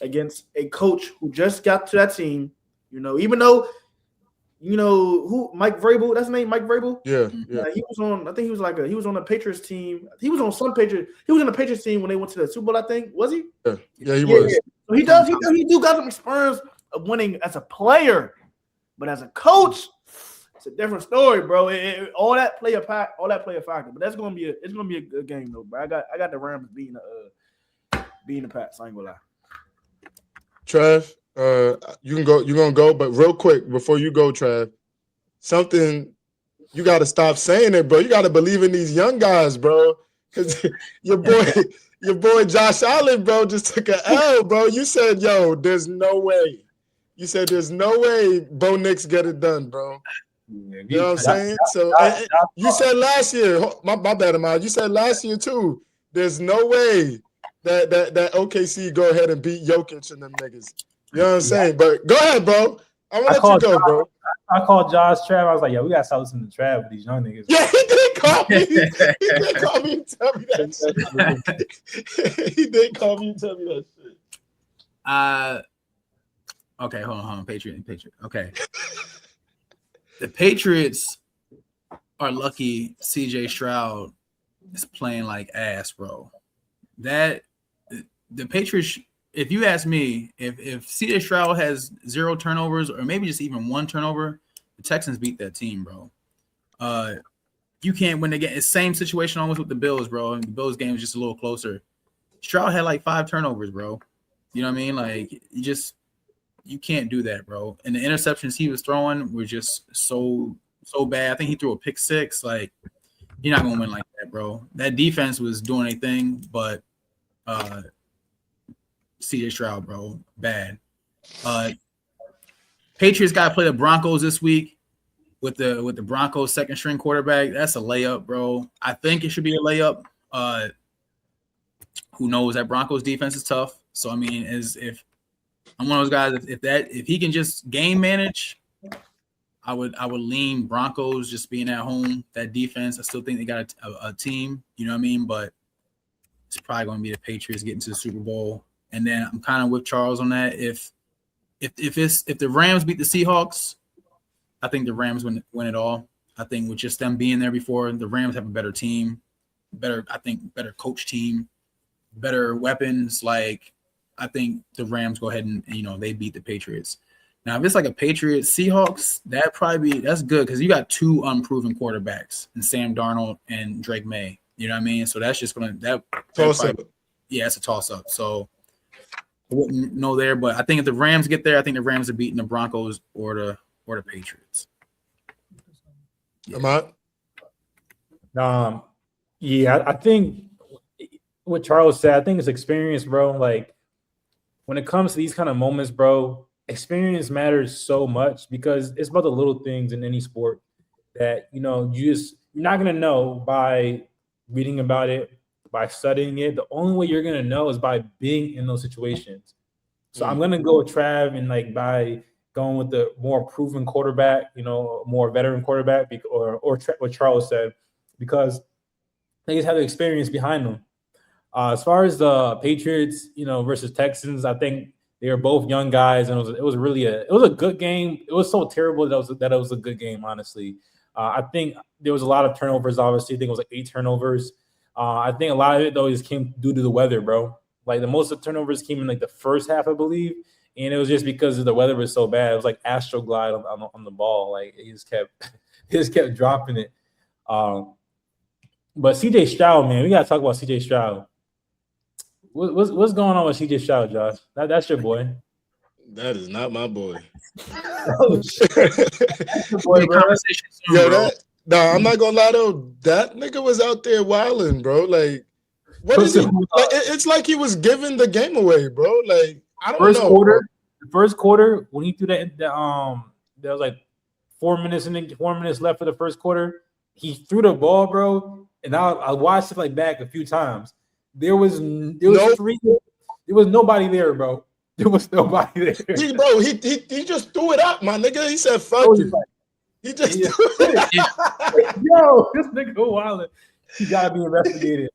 D: against a coach who just got to that team. You know, even though who Mike Vrabel, that's his name, Mike Vrabel.
C: Yeah.
D: He was on. I think he was on the Patriots team. He was on some Patriots. He was on the Patriots team when they went to the Super Bowl. I think was he?
C: Yeah, he was.
D: Yeah. So he got some experience of winning as a player, but as a coach, it's a different story, bro. All that play a factor. But it's gonna be a good game though, bro. I got the Rams beating the Pats. I ain't gonna lie.
C: Trav, you can go. You're gonna go, but real quick before you go, Trav, something you got to stop saying it, bro. You got to believe in these young guys, bro. Because your boy Josh Allen, bro, just took an L, bro. You said, "Yo, there's no way." You said, "There's no way Bo Nix get it done, bro." You know what I'm saying? So you said last year, my bad, Ahmad. You said last year too. There's no way that OKC go ahead and beat Jokic and them niggas. You know what I'm saying? But go ahead, bro. I'm gonna let you go, bro.
B: I called Josh Trav. I was like, "Yo, we gotta start listening to Trav with these young niggas."
C: Yeah, he did call me. He did call me and tell me that shit. He did call me and tell me that shit.
E: Okay, hold on. Patriot. Okay. The Patriots are lucky CJ Stroud is playing like ass, bro. That the Patriots if you ask me, if CJ Stroud has 0 turnovers or maybe just even 1 turnover, the Texans beat that team, bro. You can't win again. It's same situation almost with the Bills, bro. And the Bills game is just a little closer. Stroud had like 5 turnovers, bro. You know what I mean? Like you can't do that, bro. And the interceptions he was throwing were just so bad. I think he threw a pick 6. Like, you're not gonna win like that, bro. That defense was doing a thing, but CJ Stroud, bro, bad. Patriots got to play the Broncos this week with the Broncos second string quarterback. That's a layup, bro. I think it should be a layup. Who knows? That Broncos defense is tough. So I mean, if I'm one of those guys, if he can just game manage, I would lean Broncos just being at home. That defense, I still think they got a team. You know what I mean? But it's probably going to be the Patriots getting to the Super Bowl. And then I'm kind of with Charles on that. If the Rams beat the Seahawks, I think the Rams win it all. I think with just them being there before, the Rams have a better team, better coach team, better weapons. Like, I think the Rams go ahead and they beat the Patriots. Now, if it's like a Patriots Seahawks, that's good because you got 2 unproven quarterbacks in Sam Darnold and Drake May. You know what I mean? So that's just
C: Toss up.
E: Yeah, it's a toss up. So I wouldn't know there, but I think if the Rams get there, I think the Rams are beating the Broncos or the Patriots.
C: Yeah.
B: Yeah, I think what Charles said, I think it's experience, bro. Like, when it comes to these kind of moments, bro, experience matters so much because it's about the little things in any sport that you're not gonna know by reading about it, by studying it. The only way you're gonna know is by being in those situations. So I'm gonna go with Trav and by going with the more proven quarterback, more veteran quarterback, or what Charles said, because they just have the experience behind them. As far as the Patriots, versus Texans, I think they were both young guys, and it was a good game. It was so terrible that it was a good game, honestly. I think there was a lot of turnovers. Obviously, I think it was like 8 turnovers. I think a lot of it though just came due to the weather, bro. Like the most of the turnovers came in like the first half, I believe, and it was just because the weather was so bad. It was like Astroglide on the ball. Like he just kept dropping it. But CJ Stroud, man, we gotta talk about CJ Stroud. What's going on with CJ Stroud, Josh? That's your boy.
C: That is not my boy.
B: Oh,
E: Boy, conversation soon, bro.
C: I'm not gonna lie though. That nigga was out there wilding, bro. Like, what is he? It's like he was giving the game away, bro. Like, I don't know.
B: The first quarter when he threw that, there was like 4 minutes left for the first quarter. He threw the ball, bro, and I watched it back a few times. There was nobody there, bro. There was nobody there.
C: He just threw it up, my nigga. He said, "Fuck it." He just threw it.
B: Yo, this nigga wildin'. He gotta be investigated.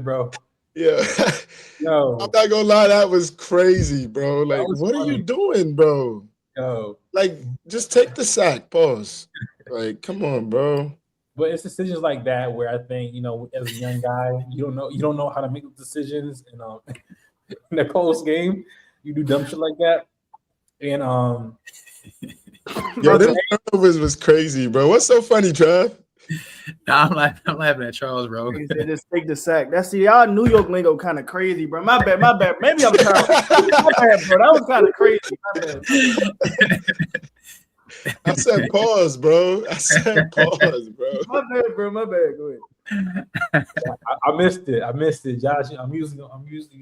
B: Bro.
C: Yeah. No. I'm not gonna lie, that was crazy, bro. Like, what are you doing, bro?
B: Yo.
C: Like, just take the sack. Pause. Like, come on, bro.
B: But it's decisions like that where I think, as a young guy, you don't know how to make decisions, and in a close game, you do dumb shit like that. And
C: yo, this turnovers was crazy, bro. What's so funny, Trav?
E: Nah, I'm laughing at Charles, bro.
D: They just take the sack. Y'all New York lingo kind of crazy, bro. My bad. Maybe I'm trying. My bad, bro. That was kind of crazy. My bad.
C: I said pause, bro. My bad,
D: bro. My bad. Go ahead.
B: I missed it, Josh. I'm using.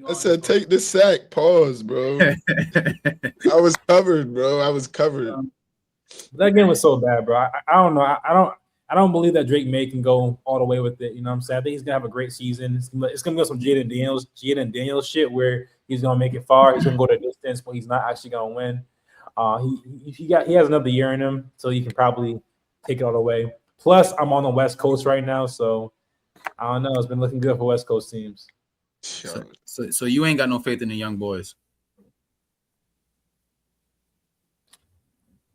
C: I said take the sack. Pause, bro. I was covered, bro. That
B: game was so bad, bro. I don't know. I don't believe that Drake May can go all the way with it. You know what I'm saying? I think he's gonna have a great season. It's gonna go some Jaden Daniels shit where he's gonna make it far. He's gonna go the distance, but he's not actually gonna win. He has another year in him, so he can probably take it all the way. Plus, I'm on the West Coast right now, so I don't know. It's been looking good for West Coast teams.
E: So you ain't got no faith in the young boys?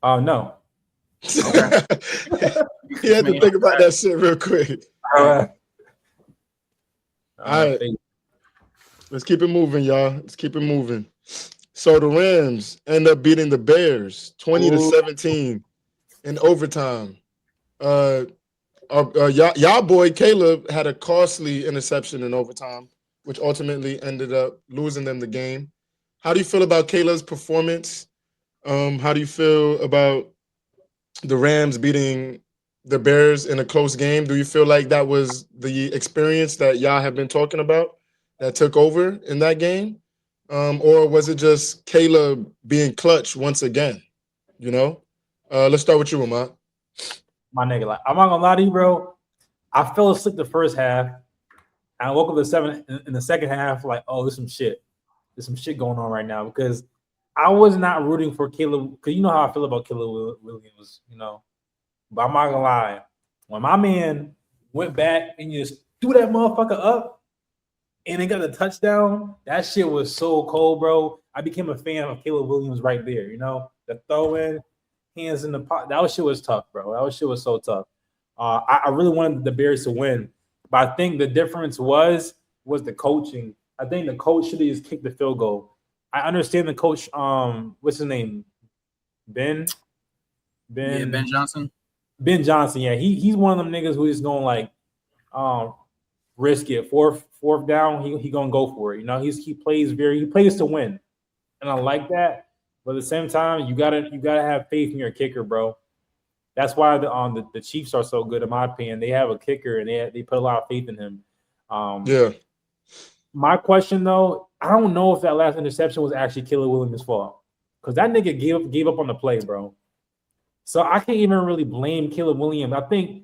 B: No.
C: You had to think about that shit real quick.
B: All right.
C: Let's keep it moving, y'all. Let's keep it moving. So the Rams end up beating the Bears 20-17 in overtime. Y'all boy Caleb had a costly interception in overtime, which ultimately ended up losing them the game. How do you feel about Caleb's performance? How do you feel about the Rams beating the Bears in a close game? Do you feel like that was the experience that y'all have been talking about that took over in that game? Or was it just Caleb being clutch once again? You know? Let's start with you, Ahmad.
B: My nigga, like, I'm not gonna lie to you, bro. I fell asleep the first half, and I woke up in the second half, like, oh, there's some shit. There's some shit going on right now because I was not rooting for Caleb because you know how I feel about Caleb Williams, you know. But I'm not gonna lie, when my man went back and just threw that motherfucker up and it got a touchdown, that shit was so cold, bro. I became a fan of Caleb Williams right there, you know. The throw in, hands in the pot. That shit was tough, bro. That shit was so tough. I really wanted the Bears to win, but I think the difference was the coaching. I think the coach should have just kicked the field goal. I understand the coach. What's his name? Ben
E: Johnson.
B: Ben Johnson. Yeah, he's one of them niggas who is going like risk it. Fourth down, he gonna go for it. You know, he plays to win, and I like that. But at the same time, you gotta have faith in your kicker, bro. That's why the Chiefs are so good, in my opinion. They have a kicker and they put a lot of faith in him.
C: Yeah.
B: My question though, I don't know if that last interception was actually Caleb Williams' fault because that nigga gave up on the play, bro. So I can't even really blame Caleb Williams. I think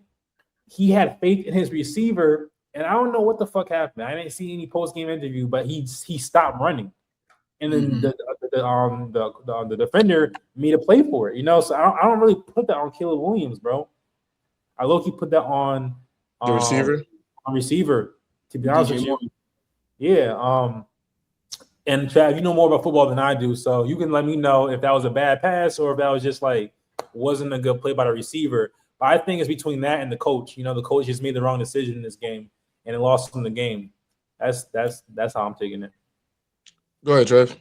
B: he had faith in his receiver, and I don't know what the fuck happened. I didn't see any post game interview, but he stopped running, and then the defender made a play for it. You know, so I don't really put that on Caleb Williams, bro. I low-key put that on
C: the receiver.
B: On receiver, to be honest with you. Yeah. And Chad, you know more about football than I do, so you can let me know if that was a bad pass or if that was just like wasn't a good play by the receiver. But I think it's between that and the coach. You know, the coach just made the wrong decision in this game and it lost him the game. That's how I'm taking it.
C: Go ahead, Trev.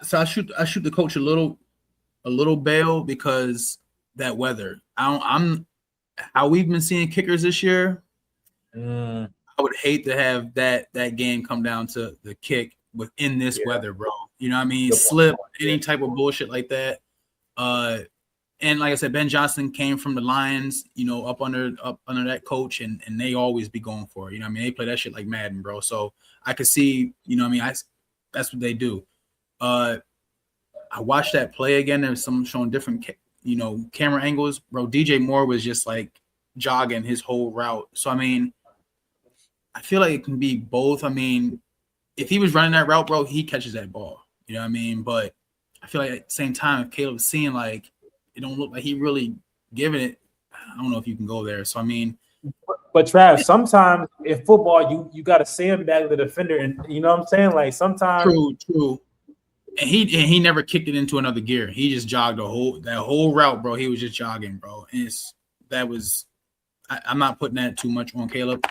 E: So I shoot the coach a little bail because that weather. I'm how we've been seeing kickers this year. I would hate to have that game come down to the kick within this weather, bro. You know what I mean? Slip, any type of bullshit like that. And like I said, Ben Johnson came from the Lions, you know, up under that coach, and they always be going for it. You know what I mean? They play that shit like Madden, bro. So I could see, you know what I mean? That's what they do. I watched that play again. There's some showing different, you know, camera angles, bro. DJ Moore was just like jogging his whole route. So I mean, I feel like it can be both. I mean, if he was running that route, bro, he catches that ball. You know what I mean? But I feel like at the same time, if Caleb's seeing like it don't look like he really giving it, I don't know if you can go there. So I mean,
B: but Trav, sometimes in football, you got to sandbag the defender, and you know what I'm saying? Like sometimes,
E: true. And he never kicked it into another gear. He just jogged that whole route, bro. He was just jogging, bro. And I'm not putting that too much on Caleb.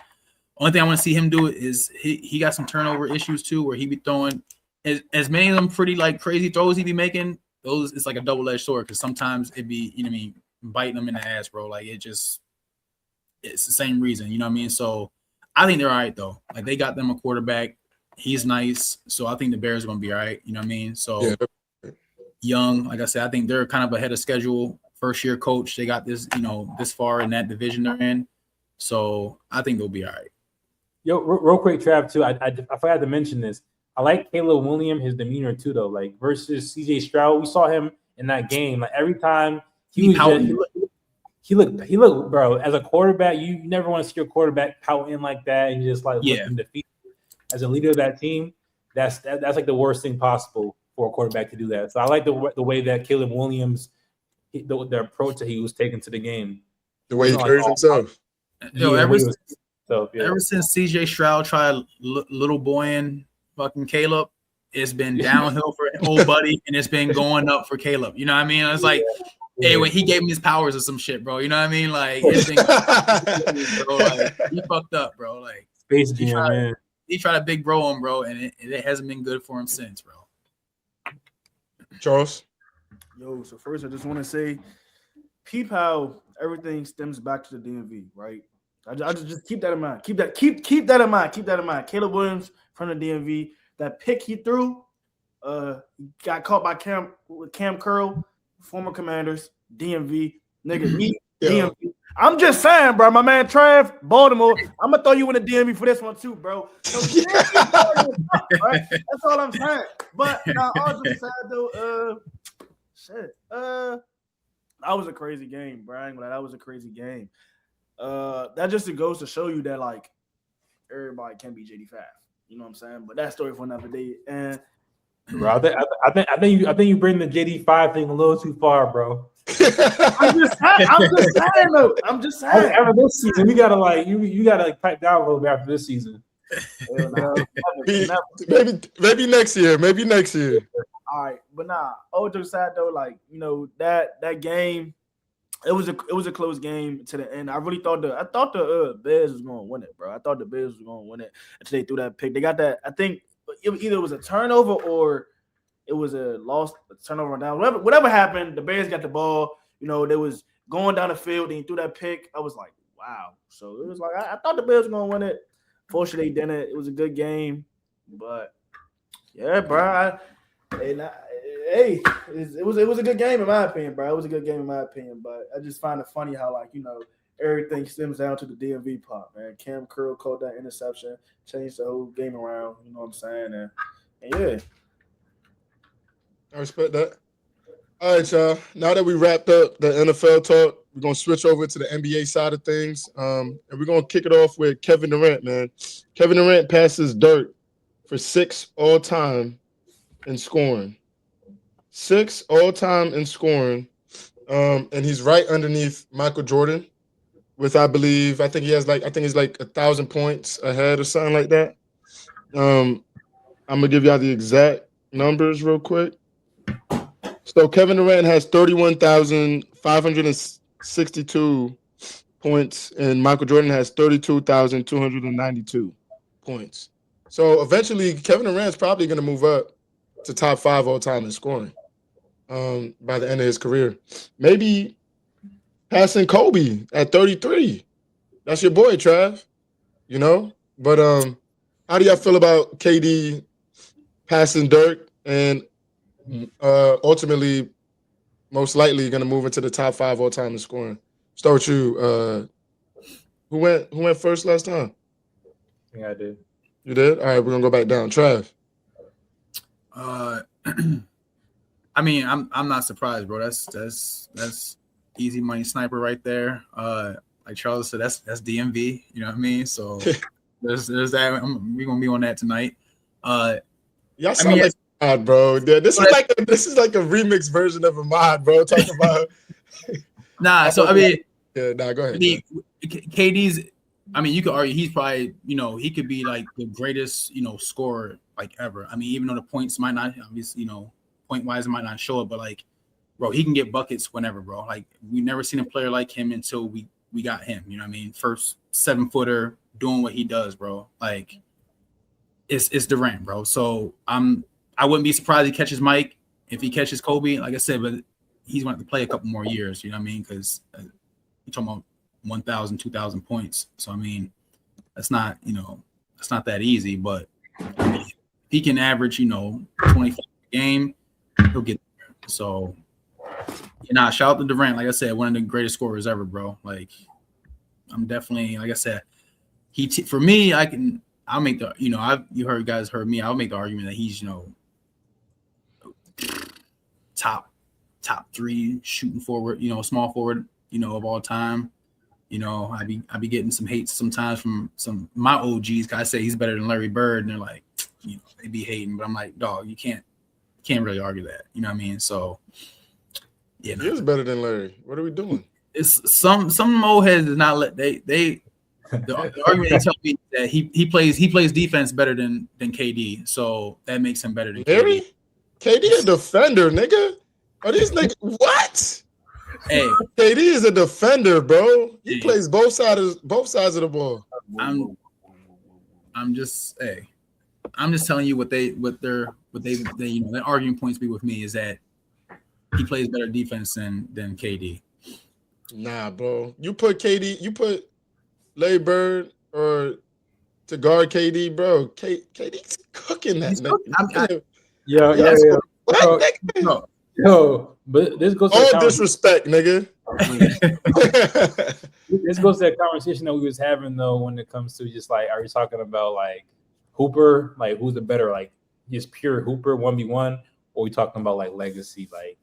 E: Only thing I want to see him do is he got some turnover issues too, where he be throwing as many of them pretty like crazy throws he be making. Those it's like a double-edged sword because sometimes it be, you know what I mean, biting them in the ass, bro. Like it's the same reason, you know what I mean? So I think they're all right though. Like they got them a quarterback. He's nice. So I think the Bears are gonna be all right, you know what I mean? So young, like I said, I think they're kind of ahead of schedule. First year coach, they got this, you know, this far in that division they're in. So I think they'll be all right.
B: Yo, real quick, Trav, too. I forgot to mention this. I like Caleb Williams, his demeanor too, though. Like versus CJ Stroud, we saw him in that game. Like every time he looked, bro. As a quarterback, you never want to see your quarterback pouting like that and just like looking defeated. As a leader of that team, that's like the worst thing possible for a quarterback to do that. So I like the way that Caleb Williams, the approach that he was taking to the game,
C: the way he carries himself.
E: Ever since CJ Stroud tried little boying fucking Caleb, it's been downhill for old buddy, and it's been going up for Caleb. You know what I mean? It's like, hey, when he gave him his powers or some shit, bro. You know what I mean? Like, it's been, bro, like he fucked up, bro. Like
B: Space Jam, man.
E: he tried to big bro him, bro, and it hasn't been good for him since, bro.
C: Charles.
D: Yo, so first I just want to say, peep how everything stems back to the DMV, right? I just keep that in mind. Keep that in mind. Keep that in mind. Caleb Williams from the DMV, that pick he threw, got caught by Cam Curl, former Commanders, DMV, nigga, me, DMV. I'm just saying, bro. My man Trav, Baltimore. I'm gonna throw you in the DMV for this one too, bro. So, right? That's all I'm saying. But now, all just aside though, that was a crazy game, Brian. That was a crazy game. That just goes to show you that like everybody can be JD5. You know what I'm saying? But that story for another day. And
B: bro, I think you bring the JD5 thing a little too far, bro.
D: I'm just saying though. I'm just saying.
B: After this season, we gotta like you gotta like pipe down a little bit after this season.
C: Maybe next year. Maybe next year.
D: All right, but nah. All jokes aside though, like that game, it was a close game to the end. I thought the Bears was gonna win it, bro. I thought the Bears was gonna win it until they threw that pick. They got that. I think either it was a turnover or it was a turnover down. Whatever happened, the Bears got the ball. They was going down the field and he threw that pick. I was like, wow. So it was like I thought the Bears were gonna win it. Fortunately, they didn't. It was a good game, but yeah, bro. It was a good game in my opinion, bro. It was a good game in my opinion, but I just find it funny how everything stems down to the DMV part, man. Cam Curl called that interception, changed the whole game around. You know what I'm saying? And yeah.
C: I respect that. All right, y'all. Now that we wrapped up the NFL talk, we're gonna switch over to the NBA side of things. And we're gonna kick it off with Kevin Durant, man. Kevin Durant passes Dirk for 6 all-time in scoring. 6 all-time in scoring. And he's right underneath Michael Jordan with I think he's like 1,000 points ahead or something like that. I'm gonna give y'all the exact numbers real quick. So Kevin Durant has 31,562 points, and Michael Jordan has 32,292 points. So eventually, Kevin Durant's probably going to move up to top 5 all time in scoring by the end of his career. Maybe passing Kobe at 33. That's your boy, Trav. But how do y'all feel about KD passing Dirk and ultimately, most likely, going to move into the top 5 all time in scoring? Start with you. Who went first last time?
B: Yeah, I did.
C: You did? All right, we're gonna go back down. Trav.
E: I mean, I'm not surprised, bro. That's easy money sniper right there. Like Charles said, that's DMV. You know what I mean? So there's that. We're gonna be on that tonight.
C: Y'all sound like mod, bro. This is like a remix version of a mod, bro. Talk about.
E: Nah, so I mean,
C: yeah, nah. Go ahead.
E: I mean, KD's. I mean, you could argue he's probably, he could be like the greatest, scorer like ever. I mean, even though the points might not, obviously, point wise, it might not show it, but like, bro, he can get buckets whenever, bro. Like, we've never seen a player like him until we got him. You know what I mean? First 7-footer doing what he does, bro. Like, it's Durant, bro. So I wouldn't be surprised he catches Mike if he catches Kobe. Like I said, but he's going to have to play a couple more years. You know what I mean? Because you're talking about 1,000, 2,000 points. So I mean, that's not that's not that easy. But I mean, if he can average 25 a game, he'll get there. So shout out to Durant. Like I said, one of the greatest scorers ever, bro. Like I'm definitely, like I said, for me, I'll make the you guys heard me. I'll make the argument that he's top 3 shooting forward, small forward, of all time. I be getting some hate sometimes from some my OGs. Cause I say he's better than Larry Bird, and they're like, they be hating, but I'm like, dog, you can't really argue that. You know what I mean? So, yeah,
C: he is better than Larry. What are we doing?
E: It's some old heads is not let the argument they tell me that he plays defense better than KD, so that makes him better than
C: Larry?
E: KD.
C: KD a defender, nigga. Are these niggas what?
E: Hey,
C: KD is a defender, bro. He plays both sides of the ball.
E: I'm I'm just telling you what they their arguing points be with me is that he plays better defense than KD.
C: Nah, bro. You put Larry Bird or to guard KD, bro. KD's cooking that nigga.
B: Yo, but this goes to
C: all disrespect, nigga.
B: This goes to that conversation that we was having though when it comes to just like, are you talking about like Hooper, like who's the better, like just pure Hooper 1v1, or we talking about like legacy, like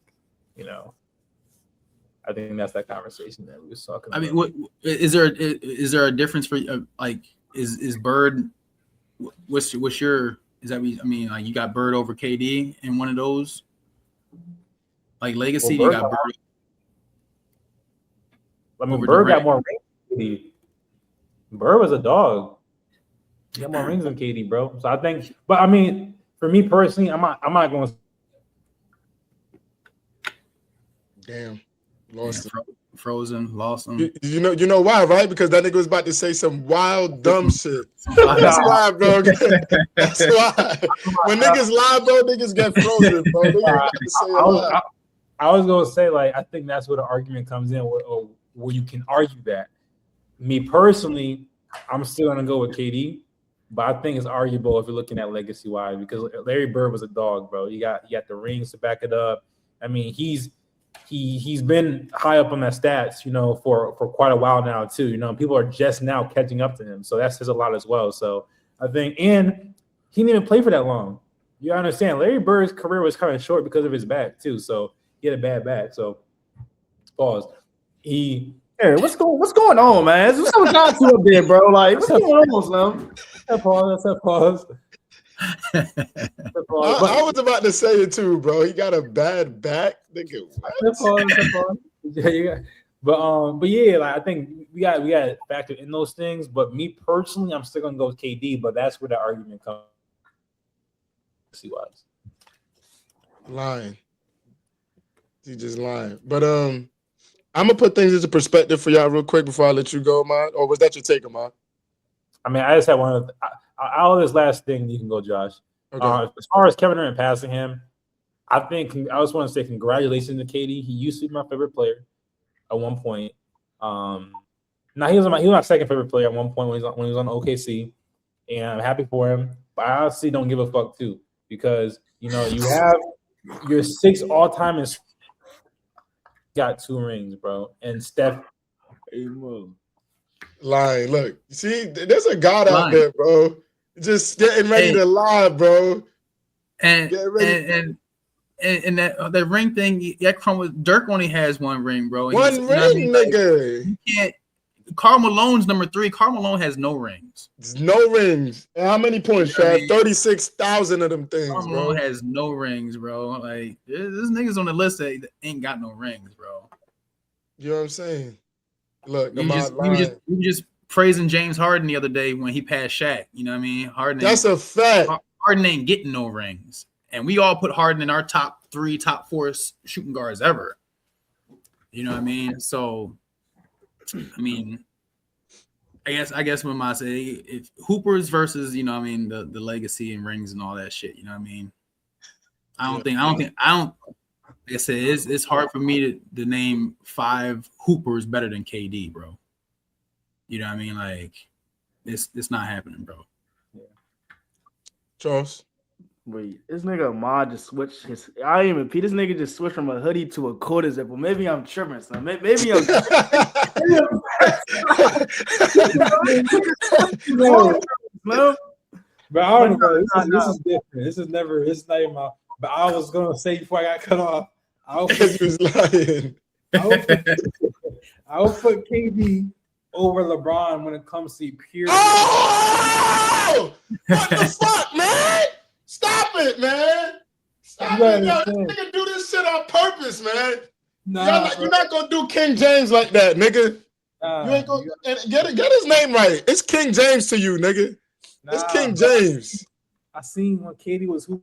B: I think that's that conversation that we was talking about.
E: I mean, what is there a difference for like is Bird? What's your is that? I mean, like you got Bird over KD in one of those. Like legacy, you got Bird.
B: I mean, Bird got more rings than KD. Bird was a dog. He got more rings than KD, bro. So I think, but I mean, for me personally, I'm not going to.
C: Damn, lost him.
E: Frozen, lost him.
C: You know why, right? Because that nigga was about to say some wild, dumb shit. That's why, bro. That's why. When niggas lie, bro, niggas get frozen, bro.
B: I was gonna say, like, I think that's where the argument comes in, where you can argue that. Me personally, I'm still gonna go with KD, but I think it's arguable if you're looking at legacy wise, because Larry Bird was a dog, bro. You got the rings to back it up. I mean, he's been high up on that stats, for quite a while now too. People are just now catching up to him, so that says a lot as well. So I think, and he didn't even play for that long. You understand? Larry Bird's career was kind of short because of his back too. So he had a bad back. So pause.
D: What's going on, man? What's going on up there, bro? Like, what's going on, Slump?
B: That's a pause.
C: I was about to say it too, bro. He got a bad back, nigga.
B: But yeah, like I think we got to factor in those things. But me personally, I'm still gonna go with KD. But that's where the argument comes. See wise.
C: Lying. He just lying. But I'm gonna put things into perspective for y'all real quick before I let you go, man. Or was that your take, man?
B: I mean, I just had one of out of this last thing. You can go, Josh. Okay. As far as Kevin Durant passing him, I just want to say congratulations to KD. He used to be my favorite player at one point. Now he was my second favorite player at one point when he was on OKC, and I'm happy for him. But I honestly don't give a fuck too, because you have your 6 all-time and got 2 rings, bro, and Steph.
C: Lying. Look, see, there's a God out there, bro. Just getting ready to lie, bro.
E: And that ring thing, that come with Dirk only has 1 ring, bro.
C: One ring, nigga.
E: You can't. Karl Malone's number 3. Karl Malone has no rings.
C: No rings. And how many points, Trav? 36,000 of them things,
E: Karl Malone has no rings, bro. Like there's niggas on the list that ain't got no rings, bro.
C: You know what I'm saying? Look,
E: we were just praising James Harden the other day when he passed Shaq. You know what I mean?
C: That's a fact.
E: Harden ain't getting no rings, and we all put Harden in our top 3, top 4 shooting guards ever. You know what I mean? So, I mean, I guess when I say if Hoopers versus the legacy and rings and all that shit. You know what I mean? I don't. Like I said, it's hard for me to name 5 Hoopers better than KD, bro. You know what I mean? Like, it's not happening, bro.
C: Yeah. Charles.
D: Wait, this nigga Ahmad just switched his. I ain't even. This nigga just switched from a hoodie to a quarter zipper. Maybe I'm tripping, son. Maybe I'm.
B: But I don't know. This is different. This is never. It's not even my. But I was gonna say before I got cut off. I would put KD over LeBron when it comes to pure.
C: Oh! What the fuck, man? Stop it, man! Stop it, yo. This nigga do this shit on purpose, man. You're not gonna do King James like that, nigga. You ain't gonna get his name right. It's King James to you, nigga. It's King James.
B: I seen when KD was hooping.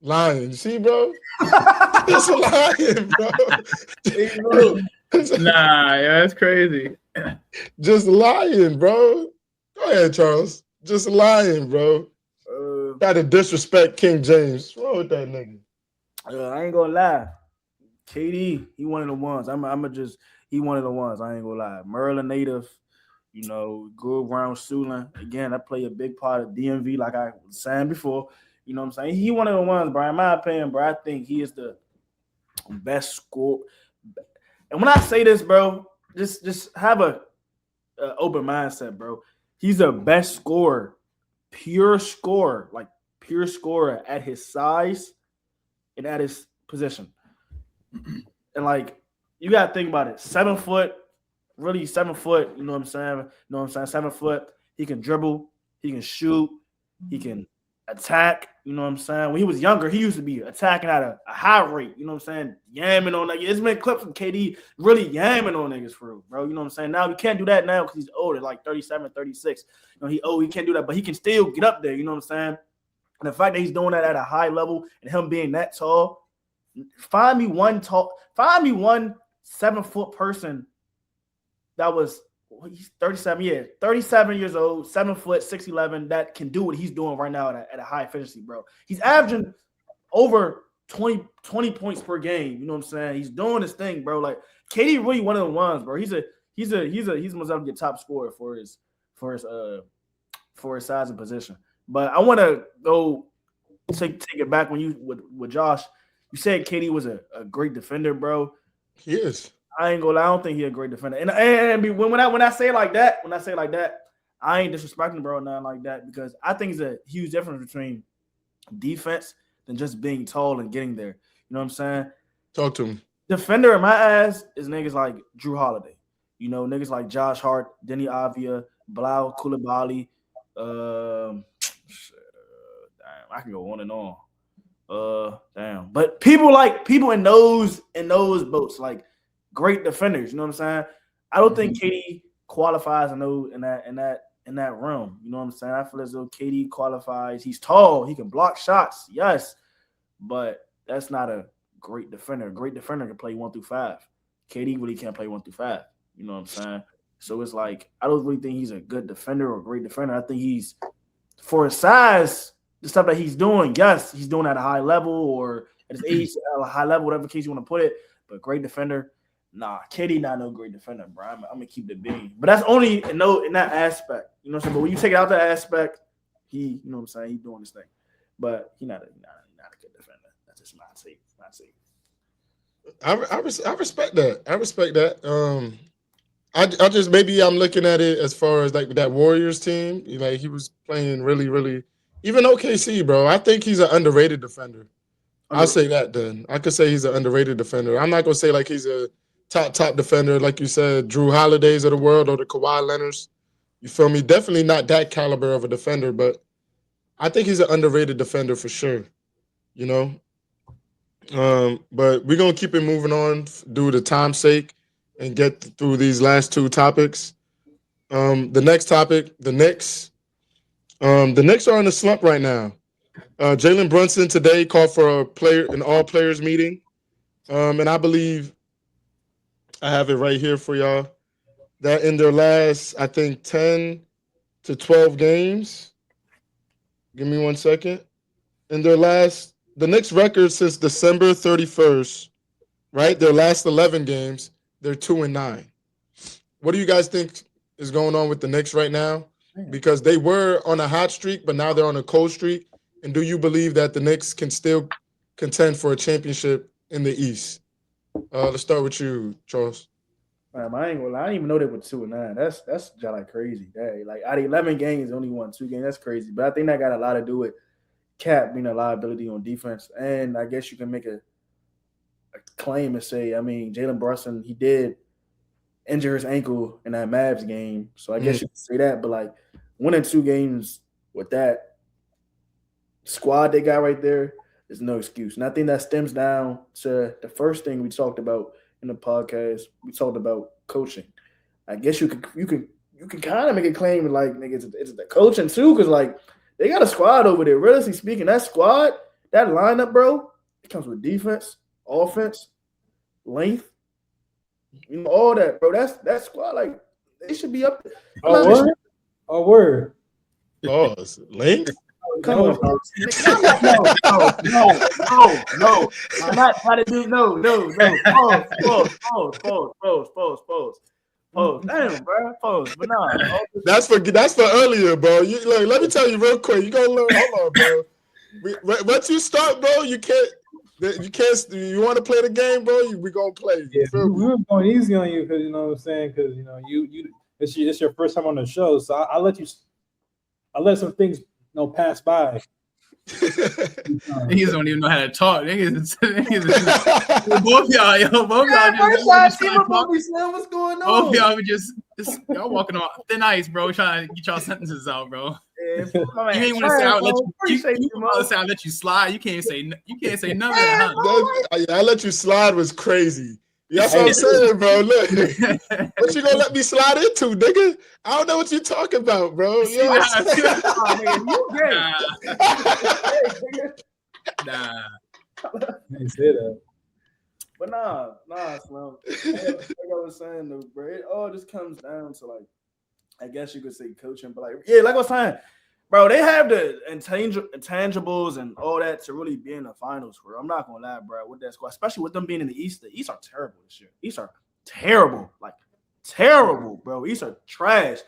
C: Lying, you see, bro? It's lying, bro.
E: Nah, yeah, that's crazy.
C: Just lying, bro. Go ahead, Charles. Just lying, bro. Got to disrespect King James. What's wrong with that nigga?
D: I ain't gonna lie. KD, he one of the ones. He one of the ones. I ain't gonna lie. Maryland native, good round Sulin. Again, that play a big part of DMV, like I was saying before. You know what I'm saying? He one of the ones, bro. In my opinion, bro, I think he is the best scorer. And when I say this, bro, just have a open mindset, bro. He's the best scorer, pure scorer at his size and at his position. And like you gotta think about it. 7 foot, really 7 foot, you know what I'm saying? 7 foot. He can dribble, he can shoot, he can attack, you know what I'm saying? When he was younger, he used to be attacking at a high rate, you know what I'm saying? Yamming on niggas. It's been clips from KD really yamming on niggas for real, bro. You know what I'm saying? Now he can't do that now because he's older, like 37, 36. He can't do that, but he can still get up there, you know what I'm saying? And the fact that he's doing that at a high level and him being that tall, find me one 7-foot person that was he's 37 years old, 7 foot, 6'11", that can do what he's doing right now at a high efficiency, bro. He's averaging over 20 points per game. You know what I'm saying? He's doing his thing, bro. Like KD really one of the ones, bro. He's most likely a top scorer for his size and position. But I want to go take it back when you with Josh. You said KD was a great defender, bro.
C: He is.
D: I ain't gonna lie, I don't think he's a great defender. And when I say it like that, I ain't disrespecting bro nothing like that because I think it's a huge difference between defense than just being tall and getting there. You know what I'm saying?
C: Talk to him.
D: Defender in my eyes is niggas like Drew Holiday. Niggas like Josh Hart, Denny Avia, Blau Koulibaly. Damn, I can go on and on. Damn. But people in those boats, like great defenders, you know what I'm saying? I don't think KD qualifies in that realm. You know what I'm saying? I feel as though KD qualifies. He's tall, he can block shots, yes, but that's not a great defender. A great defender can play 1 through 5. KD really can't play 1 through 5. You know what I'm saying? So it's like I don't really think he's a good defender or a great defender. I think he's for his size, the stuff that he's doing, yes, he's doing at a high level or at his age at a high level, whatever case you want to put it. But great defender. Nah, KD not no great defender, bro. I'm gonna keep the beam, but that's only in that aspect. You know what I'm saying? But when you take it out that aspect, you know what I'm saying? He's doing this thing, but he's not a good defender. That's just not safe.
C: I respect that. I respect that. I just maybe I'm looking at it as far as like that Warriors team. Like he was playing really, really. Even OKC, bro. I think he's an underrated defender. I'll say that then. I could say he's an underrated defender. I'm not gonna say like he's a top defender, like you said, Drew Holidays of the world or the Kawhi Leonards. You feel me? Definitely not that caliber of a defender, but I think he's an underrated defender for sure. But we're gonna keep it moving on due to time's sake and get through these last two topics. The next topic, the Knicks. The Knicks are in a slump right now. Jalen Brunson today called for an all players meeting. And I believe I have it right here for y'all that in their last, I think, 10 to 12 games. Give me 1 second. The Knicks record since December 31st, right? Their last 11 games, they're 2-9. What do you guys think is going on with the Knicks right now? Because they were on a hot streak, but now they're on a cold streak. And do you believe that the Knicks can still contend for a championship in the East? Let's start with you, Charles.
D: Man, I ain't gonna lie. I didn't even know they were 2-9. That's just like crazy. Like out of 11 games, only won 2 games. That's crazy. But I think that got a lot to do with Cap being a liability on defense. And I guess you can make a claim and say, I mean, Jalen Brunson, he did injure his ankle in that Mavs game. So I guess you can say that. But like winning 2 games with that squad they got right there is no excuse. And I think that stems down to the first thing we talked about in the podcast. We talked about coaching. I guess you can kind of make a claim like nigga, it's the coaching too, because like they got a squad over there. Realistically speaking, that squad, that lineup, bro, it comes with defense, offense, length, all that, bro. That squad, like they should be up there.
B: Oh, word.
C: Oh, length.
D: Come on, bro. No. I'm not trying to do no. Pause. Damn, bro. Pause. But nah.
C: That's for earlier, bro. Look, let me tell you real quick. You gonna learn. Hold on, bro. Once you start, bro, you can't. You want to play the game, bro? We gonna play.
B: Yeah, we were going easy on you because you know what I'm saying. Because you know it's your first time on the show, so I let some things pass by.
E: Niggas don't even know how to talk. Niggas both y'all, both y'all
D: What's going on?
E: Both y'all just y'all walking on thin ice, bro, trying to get y'all sentences out, bro.
D: Yeah,
E: you ain't want to say I'll let you slide. You can't say none of that, huh?
C: I let you slide was crazy. That's what I'm saying, bro. Look, what you gonna let me slide into, nigga? I don't know what you're talking about, bro.
E: Nah.
B: They say that.
D: But nah, Slump. Like I was saying, though, bro, it all just comes down to like, I guess you could say coaching, but like, yeah, like I was saying, bro, they have the intangibles and all that to really be in the finals. Bro, I'm not gonna lie, bro, with that squad, especially with them being in the East. The East are terrible this year. East are terrible, like terrible, bro. East are trash.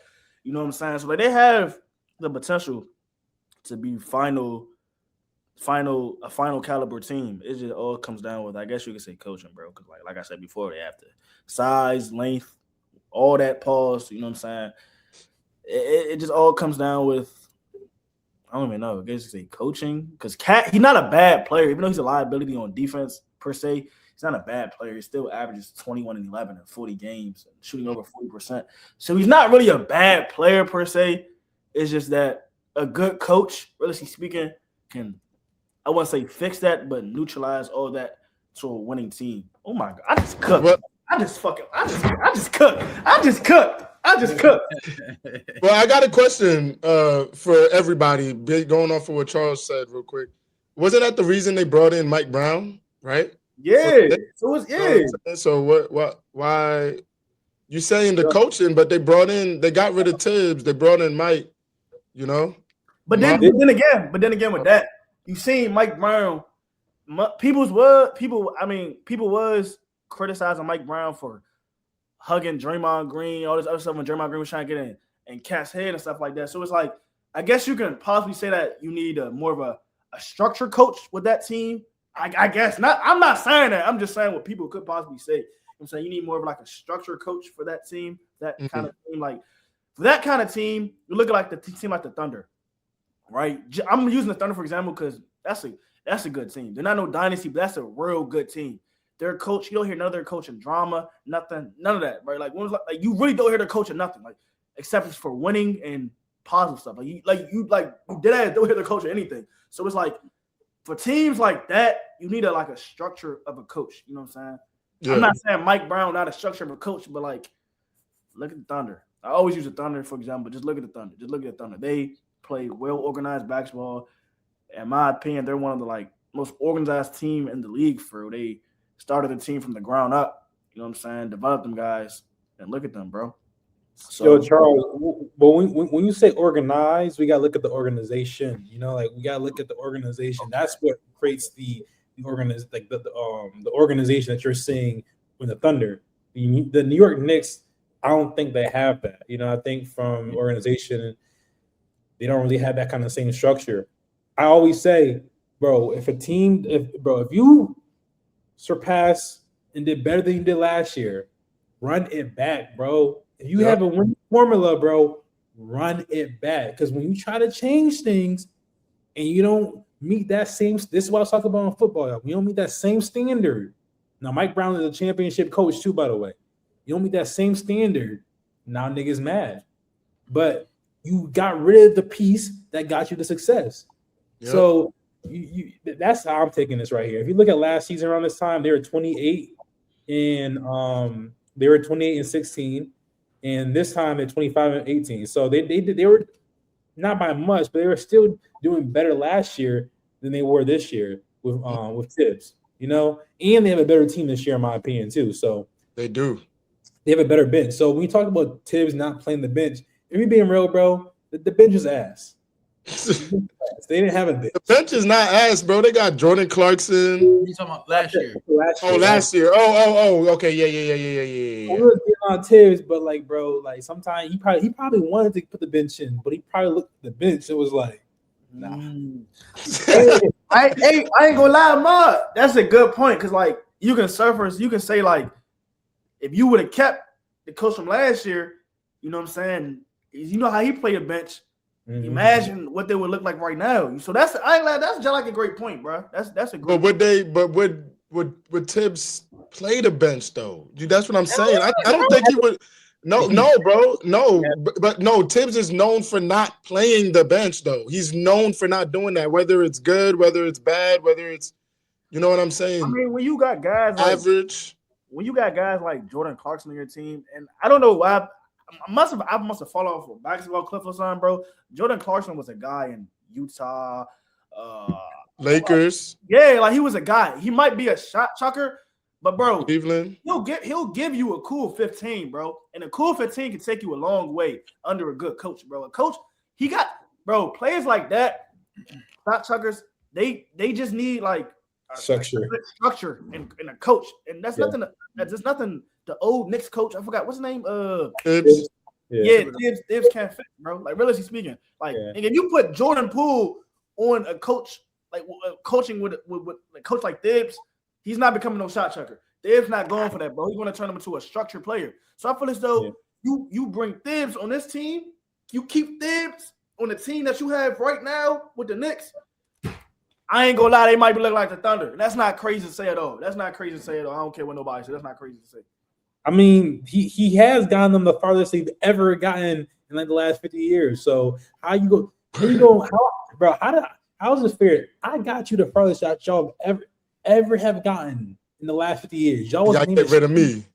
D: You know what I'm saying? So like, they have the potential to be a final caliber team. It just all comes down with, I guess you could say, coaching, bro. Because like I said before, they have to size, length, all that pause. You know what I'm saying? It just all comes down with, I don't even know. I guess you say coaching, because he's not a bad player, even though he's a liability on defense per se. He's not a bad player. He still averages 21 and 11 in 40 games, shooting over 40%. So he's not really a bad player per se. It's just that a good coach, realistically speaking, can, I wouldn't say fix that, but neutralize all that to a winning team. Oh my God, I just cooked.
C: What?
D: I just cooked.
C: Well, I got a question for everybody, going off of what Charles said real quick. Wasn't that the reason they brought in Mike Brown, right?
D: Yeah.
C: So why you saying the coaching, but they got rid of Tibbs, they brought in Mike, you know?
D: But then again with that, you seen Mike Brown, people was criticizing Mike Brown for hugging Draymond Green, all this other stuff when Draymond Green was trying to get in and Cat's head and stuff like that. So it's like, I guess you can possibly say that you need more of a structured coach with that team. I guess not. I'm not saying that. I'm just saying what people could possibly say. I'm saying you need more of like a structured coach for that team, that kind of team. Like for that kind of team, you look at like the team like the Thunder, right? I'm using the Thunder for example because that's a good team. They're not no dynasty, but that's a real good team. Their coach, you don't hear none of their coaching drama, nothing, none of that, right? Like you really don't hear their coaching nothing, like except for winning and positive stuff. You dead ass don't hear their coach or anything. So it's like for teams like that, you need a structure of a coach. You know what I'm saying? Yeah. I'm not saying Mike Brown not a structure of a coach, but like look at the Thunder. I always use the Thunder for example. Just look at the Thunder. They play well organized basketball. In my opinion, they're one of the most organized team in the league. They started the team from the ground up. You know what I'm saying? Developed them guys, and look at them, bro. So,
B: yo, Charles, but when you say organized, we gotta look at the organization. You know, we gotta look at the organization. Okay. That's what creates the organization that you're seeing with the Thunder. The New York Knicks, I don't think they have that. You know, I think from organization, they don't really have that kind of same structure. I always say, bro, if you surpass and did better than you did last year, run it back, bro. If you have a winning formula, bro, run it back. Because when you try to change things and you don't meet that same, this is what I was talking about in football, y'all. You don't meet that same standard. Now, Mike Brown is a championship coach too, by the way. You don't meet that same standard. Now niggas mad. But you got rid of the piece that got you the success. Yep. So you that's how I'm taking this right here. If you look at last season around this time, they were 28 and 16, and this time they're 25 and 18. So they were not by much, but they were still doing better last year than they were this year with Tibbs, you know, and they have a better team this year, in my opinion, too. So
C: they do.
B: They have a better bench. So when you talk about Tibbs not playing the bench, if we being real, bro, the bench is ass. They didn't have a bench.
C: The bench is not ass, bro. They got Jordan Clarkson.
E: You talking about last year?
C: Last year. Oh. Okay, yeah.
B: We was getting on Tibbs, but like, bro, like sometimes he probably wanted to put the bench in, but he probably looked at the bench and was like, nah.
D: I ain't gonna lie, Ma. That's a good point because like you can say like if you would have kept the coach from last year, you know what I'm saying? You know how he played a bench. Mm-hmm. Imagine what they would look like right now. So that's just like a great point, bro. That's a great.
C: Would Tibbs play the bench though? That's what I'm saying. I don't think he would. No, bro. No, but no, Tibbs is known for not playing the bench though. He's known for not doing that, whether it's good, whether it's bad, whether it's, you know what I'm saying?
D: I mean, when you got guys
C: average,
D: when you got guys like Jordan Clarkson on your team, and I don't know why I must have fallen off a basketball cliff or something, bro. Jordan Clarkson was a guy in Utah,
C: Lakers.
D: Yeah, like he was a guy. He might be a shot chucker, but bro,
C: Cleveland.
D: He'll give you a cool 15, bro. And a cool 15 can take you a long way under a good coach, bro. A coach, he got players like that, shot chuckers. They just need like structure and a coach, and that's nothing. That's nothing. The old Knicks coach, I forgot what's his name.
C: Tibbs.
D: Tibbs can't fit, bro. Like realistically speaking, like and if you put Jordan Poole on a coach like coaching with a coach like Tibbs, he's not becoming no shot chucker. Tibbs not going for that, bro. He's going to turn him into a structured player. So I feel as though you bring Tibbs on this team, you keep Tibbs on the team that you have right now with the Knicks. I ain't gonna lie, they might be looking like the Thunder. That's not crazy to say at all. I don't care what nobody says. That's not crazy to say.
B: I mean, he has gotten them the farthest they've ever gotten in like the last 50 years. So how is it fair? I got you the farthest shot y'all ever have gotten in the last 50 years. Y'all
C: get rid of me.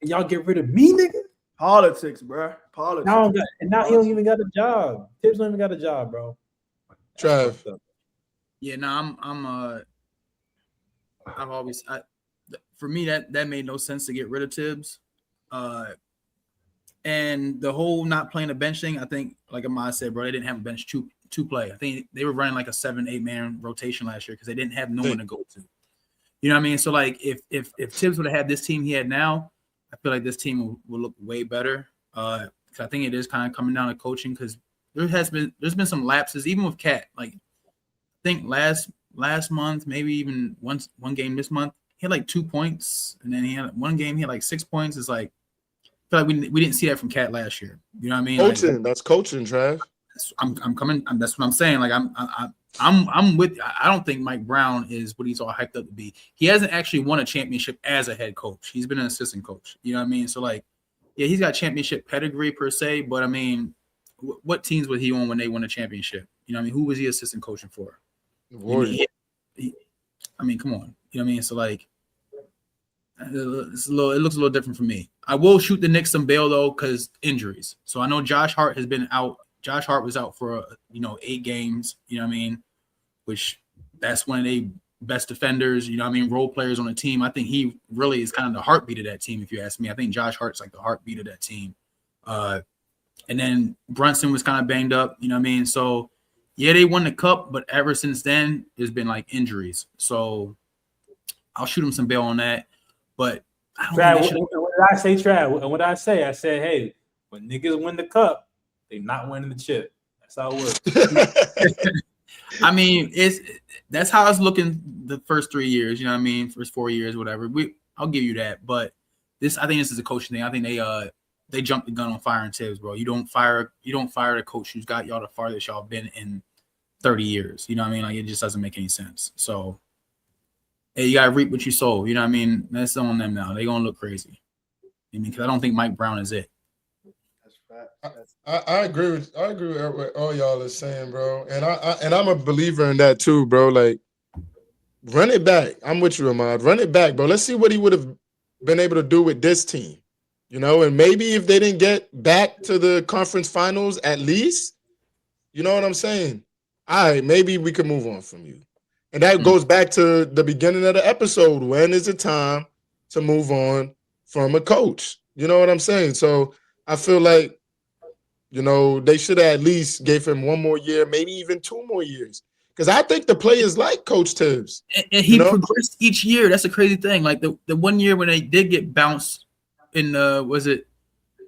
B: And y'all get rid of me, nigga?
D: Politics, bro. Politics.
B: Now he don't even got a job. Tibbs don't even got a job, bro.
C: Trav.
E: Yeah, no, for me that made no sense to get rid of Tibbs. And the whole not playing a bench thing, I think, like Ahmad said, bro, they didn't have a bench to play. I think they were running like a 7-8 man rotation last year because they didn't have no one to go to. You know what I mean? So like if Tibbs would have had this team he had now, I feel like this team will look way better. Because I think it is kind of coming down to coaching because there's been some lapses, even with Cat. Like I think last month, maybe even one game this month, he had like 2 points, and then he had one game he had like 6 points. It's like I feel like we didn't see that from Cat last year. You know what I mean?
C: Coaching,
E: like,
C: that's coaching, Trav.
E: I'm coming. That's what I'm saying. Like I'm with. I don't think Mike Brown is what he's all hyped up to be. He hasn't actually won a championship as a head coach. He's been an assistant coach. You know what I mean? So like, yeah, he's got championship pedigree per se, but I mean, what teams was he on when they won a championship? You know what I mean? Who was he assistant coaching for? I mean, come on. You know what I mean? So like, it looks a little different for me. I will shoot the Knicks some bail though, because injuries. So I know Josh Hart has been out. Josh Hart was out for 8 games. You know what I mean? Which that's one of the best defenders. You know what I mean? Role players on the team. I think he really is kind of the heartbeat of that team. If you ask me, I think Josh Hart's like the heartbeat of that team. And then Brunson was kind of banged up. You know what I mean? So yeah, they won the cup, but ever since then, there's been like injuries. So I'll shoot him some bail on that. But I don't think
B: what did I say, Trav? And what I said, hey, when niggas win the cup, they not winning the chip. That's how it works.
E: I mean, that's how it's looking the first 3 years. You know what I mean? First 4 years, whatever. I'll give you that. But I think this is a coaching thing. I think they jumped the gun on firing Tibbs, bro. You don't fire the coach who's got y'all the farthest y'all been in 30 years. You know what I mean? Like, it just doesn't make any sense. So, hey, you gotta reap what you sow. You know what I mean? That's on them now. They're gonna look crazy. I mean, because I don't think Mike Brown is it.
C: I agree with what all y'all are saying, bro. And I'm a believer in that too, bro. Like, run it back. I'm with you, Ahmad. Run it back, bro. Let's see what he would have been able to do with this team. You know, and maybe if they didn't get back to the conference finals, at least, you know what I'm saying? All right, maybe we can move on from you. And that goes back to the beginning of the episode. When is it time to move on from a coach? You know what I'm saying? So I feel like You know, they should have at least gave him 1 more year, maybe even 2 more years. Because I think the players like Coach Tibbs.
E: And he progressed each year. That's a crazy thing. Like the 1 year when they did get bounced in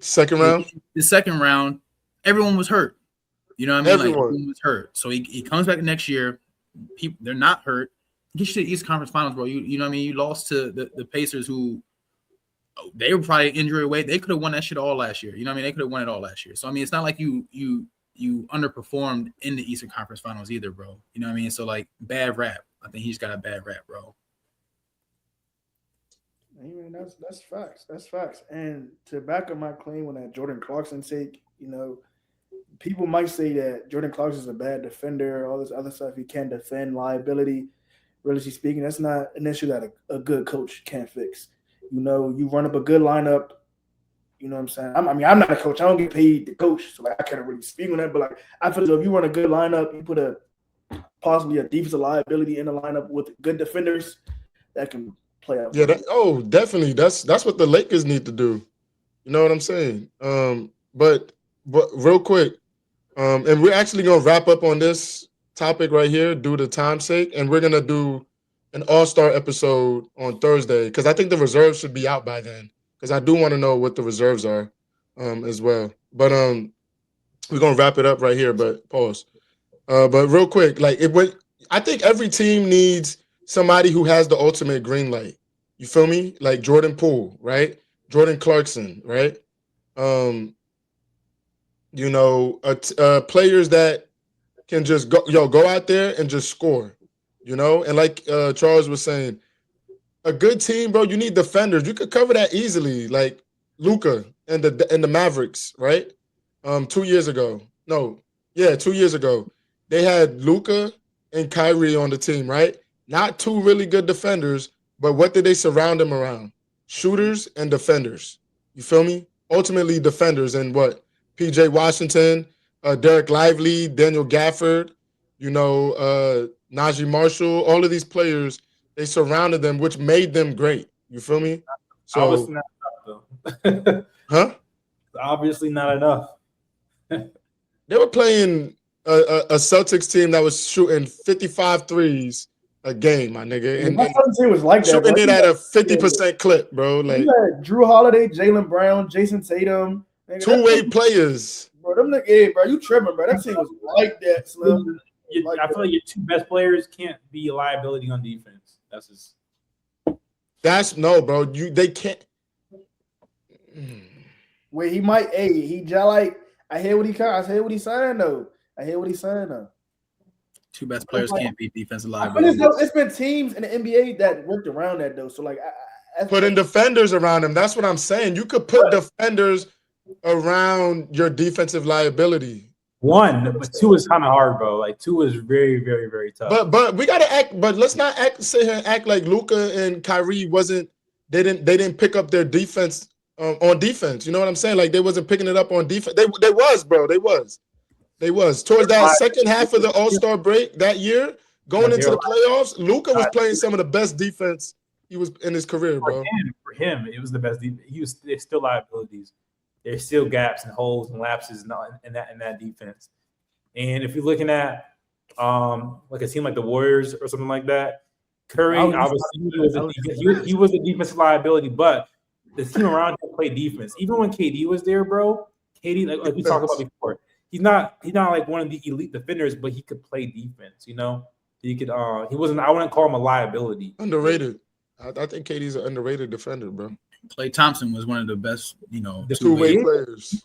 C: second round?
E: The second round, everyone was hurt. You know what I mean?
C: Everyone.
E: Like everyone was hurt. So he comes back next year. They're not hurt. Get you to the East Conference Finals, bro. You know what I mean? You lost to the Pacers, who they were probably injury away. They could have won that shit all last year. You know what I mean? They could have won it all last year. So I mean, it's not like you underperformed in the Eastern Conference Finals either, bro. You know what I mean? So like, bad rap. I think he's got a bad rap, bro.
D: I mean, that's facts. That's facts. And to back up my claim on that Jordan Clarkson take, you know, people might say that Jordan Clarkson is a bad defender, all this other stuff. He can't defend, liability. Really speaking, that's not an issue that a good coach can't fix. You know, you run up a good lineup. You know what I'm saying? I'm not a coach. I don't get paid to coach, so like I can't really speak on that. But like, I feel as though if you run a good lineup, you put possibly a defensive liability in the lineup with good defenders that can play out.
C: Yeah, definitely. That's what the Lakers need to do. You know what I'm saying? But real quick, and we're actually gonna wrap up on this topic right here due to time's sake, and we're gonna do an all-star episode on Thursday because I think the reserves should be out by then. Because I do want to know what the reserves are, as well. But we're gonna wrap it up right here. But pause. But real quick, like I think every team needs somebody who has the ultimate green light. You feel me? Like Jordan Poole, right? Jordan Clarkson, right? You know, players that can just go out there and just score. You know, and like Charles was saying, a good team, bro, you need defenders. You could cover that easily, like Luka and the Mavericks, right? 2 years ago. 2 years ago. They had Luka and Kyrie on the team, right? Not two really good defenders, but what did they surround them around? Shooters and defenders. You feel me? Ultimately defenders. And what? PJ Washington, Derek Lively, Daniel Gafford, you know, Najee Marshall, all of these players, they surrounded them, which made them great. You feel me? So,
B: obviously not enough, though.
C: Huh?
B: Obviously not enough.
C: They were playing a Celtics team that was shooting 55 threes a game, my nigga. And
D: team was like that,
C: shooting
D: bro.
C: it at a 50% clip, bro. Like,
D: you had Drew Holiday, Jaylen Brown, Jason Tatum.
C: Two-way players.
D: Bro, them niggas, bro, you tripping, bro. That team was like that, Slim.
B: I feel like your two best players can't be a liability on defense.
C: That's no, bro. They can't.
D: Wait, he might. Hey, he just like. I hear what he's saying though.
E: Two best players can't be defensive liabilities.
D: It's been teams in the NBA that worked around that though. So like,
C: putting defenders around him. That's what I'm saying. You could put defenders around your defensive liability.
B: One, but two is kind of hard, bro. Like two is very, very, very tough.
C: But we gotta act. But let's not sit here and act like Luka and Kyrie wasn't. They didn't pick up their defense on defense. You know what I'm saying? Like they wasn't picking it up on defense. They was, bro. They was. Towards that second half of the All-Star break that year, going into the playoffs, Luka was playing some of the best defense he was in his career, bro.
B: For him, it was the best defense. There's still liabilities. There's still gaps and holes and lapses in that defense. And if you're looking at like a team like the Warriors or something like that, Curry obviously he was a defensive liability, but the team around him played defense. Even when KD was there, bro, KD like we talked about before, he's not like one of the elite defenders, but he could play defense. You know, he could. He wasn't. I wouldn't call him a liability.
C: Underrated. I think KD's an underrated defender, bro.
E: Klay Thompson was one of the best, you know,
C: two-way players.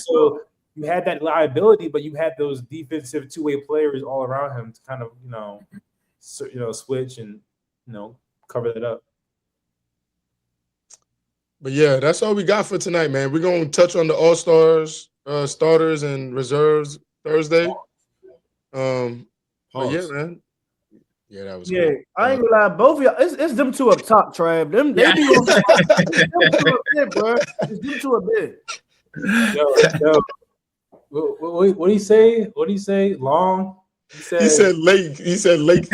B: So you had that liability, but you had those defensive two-way players all around him to kind of, switch and, cover that up.
C: But yeah, that's all we got for tonight, man. We're gonna touch on the All-Stars, starters and reserves Thursday. But yeah, man. Yeah, that was cool.
D: I ain't gonna lie, both of y'all. It's them two up top, Trav. They be on them bit, bro. It's them two a bit.
B: Yo. What do you say? What do you say? Long.
C: He said lake. He said lake.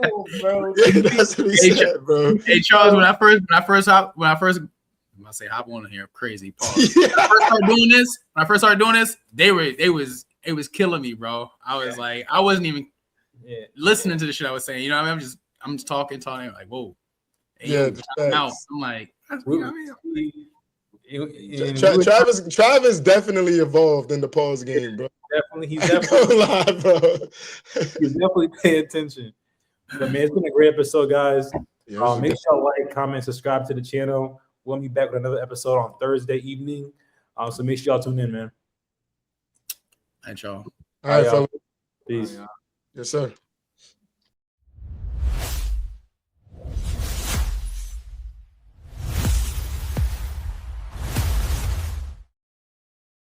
D: Oh, bro.
C: Yeah, that's what he said, bro.
E: Hey Charles, when I first I'm gonna say hop on here, crazy. Pause. When I first started doing this, it was killing me, bro. I was like, I wasn't even listening to the shit I was saying. You know what I mean? I'm just talking, like, whoa. Hey, I'm like, you know what I mean?
C: Travis definitely evolved in the pause game, bro.
B: He's definitely paying attention. But man, it's been a great episode, guys. Make sure y'all like, comment, subscribe to the channel. We'll be back with another episode on Thursday evening. So make sure y'all tune in, man.
E: All right, y'all.
C: All right, fellas.
B: Peace.
C: Yes, sir.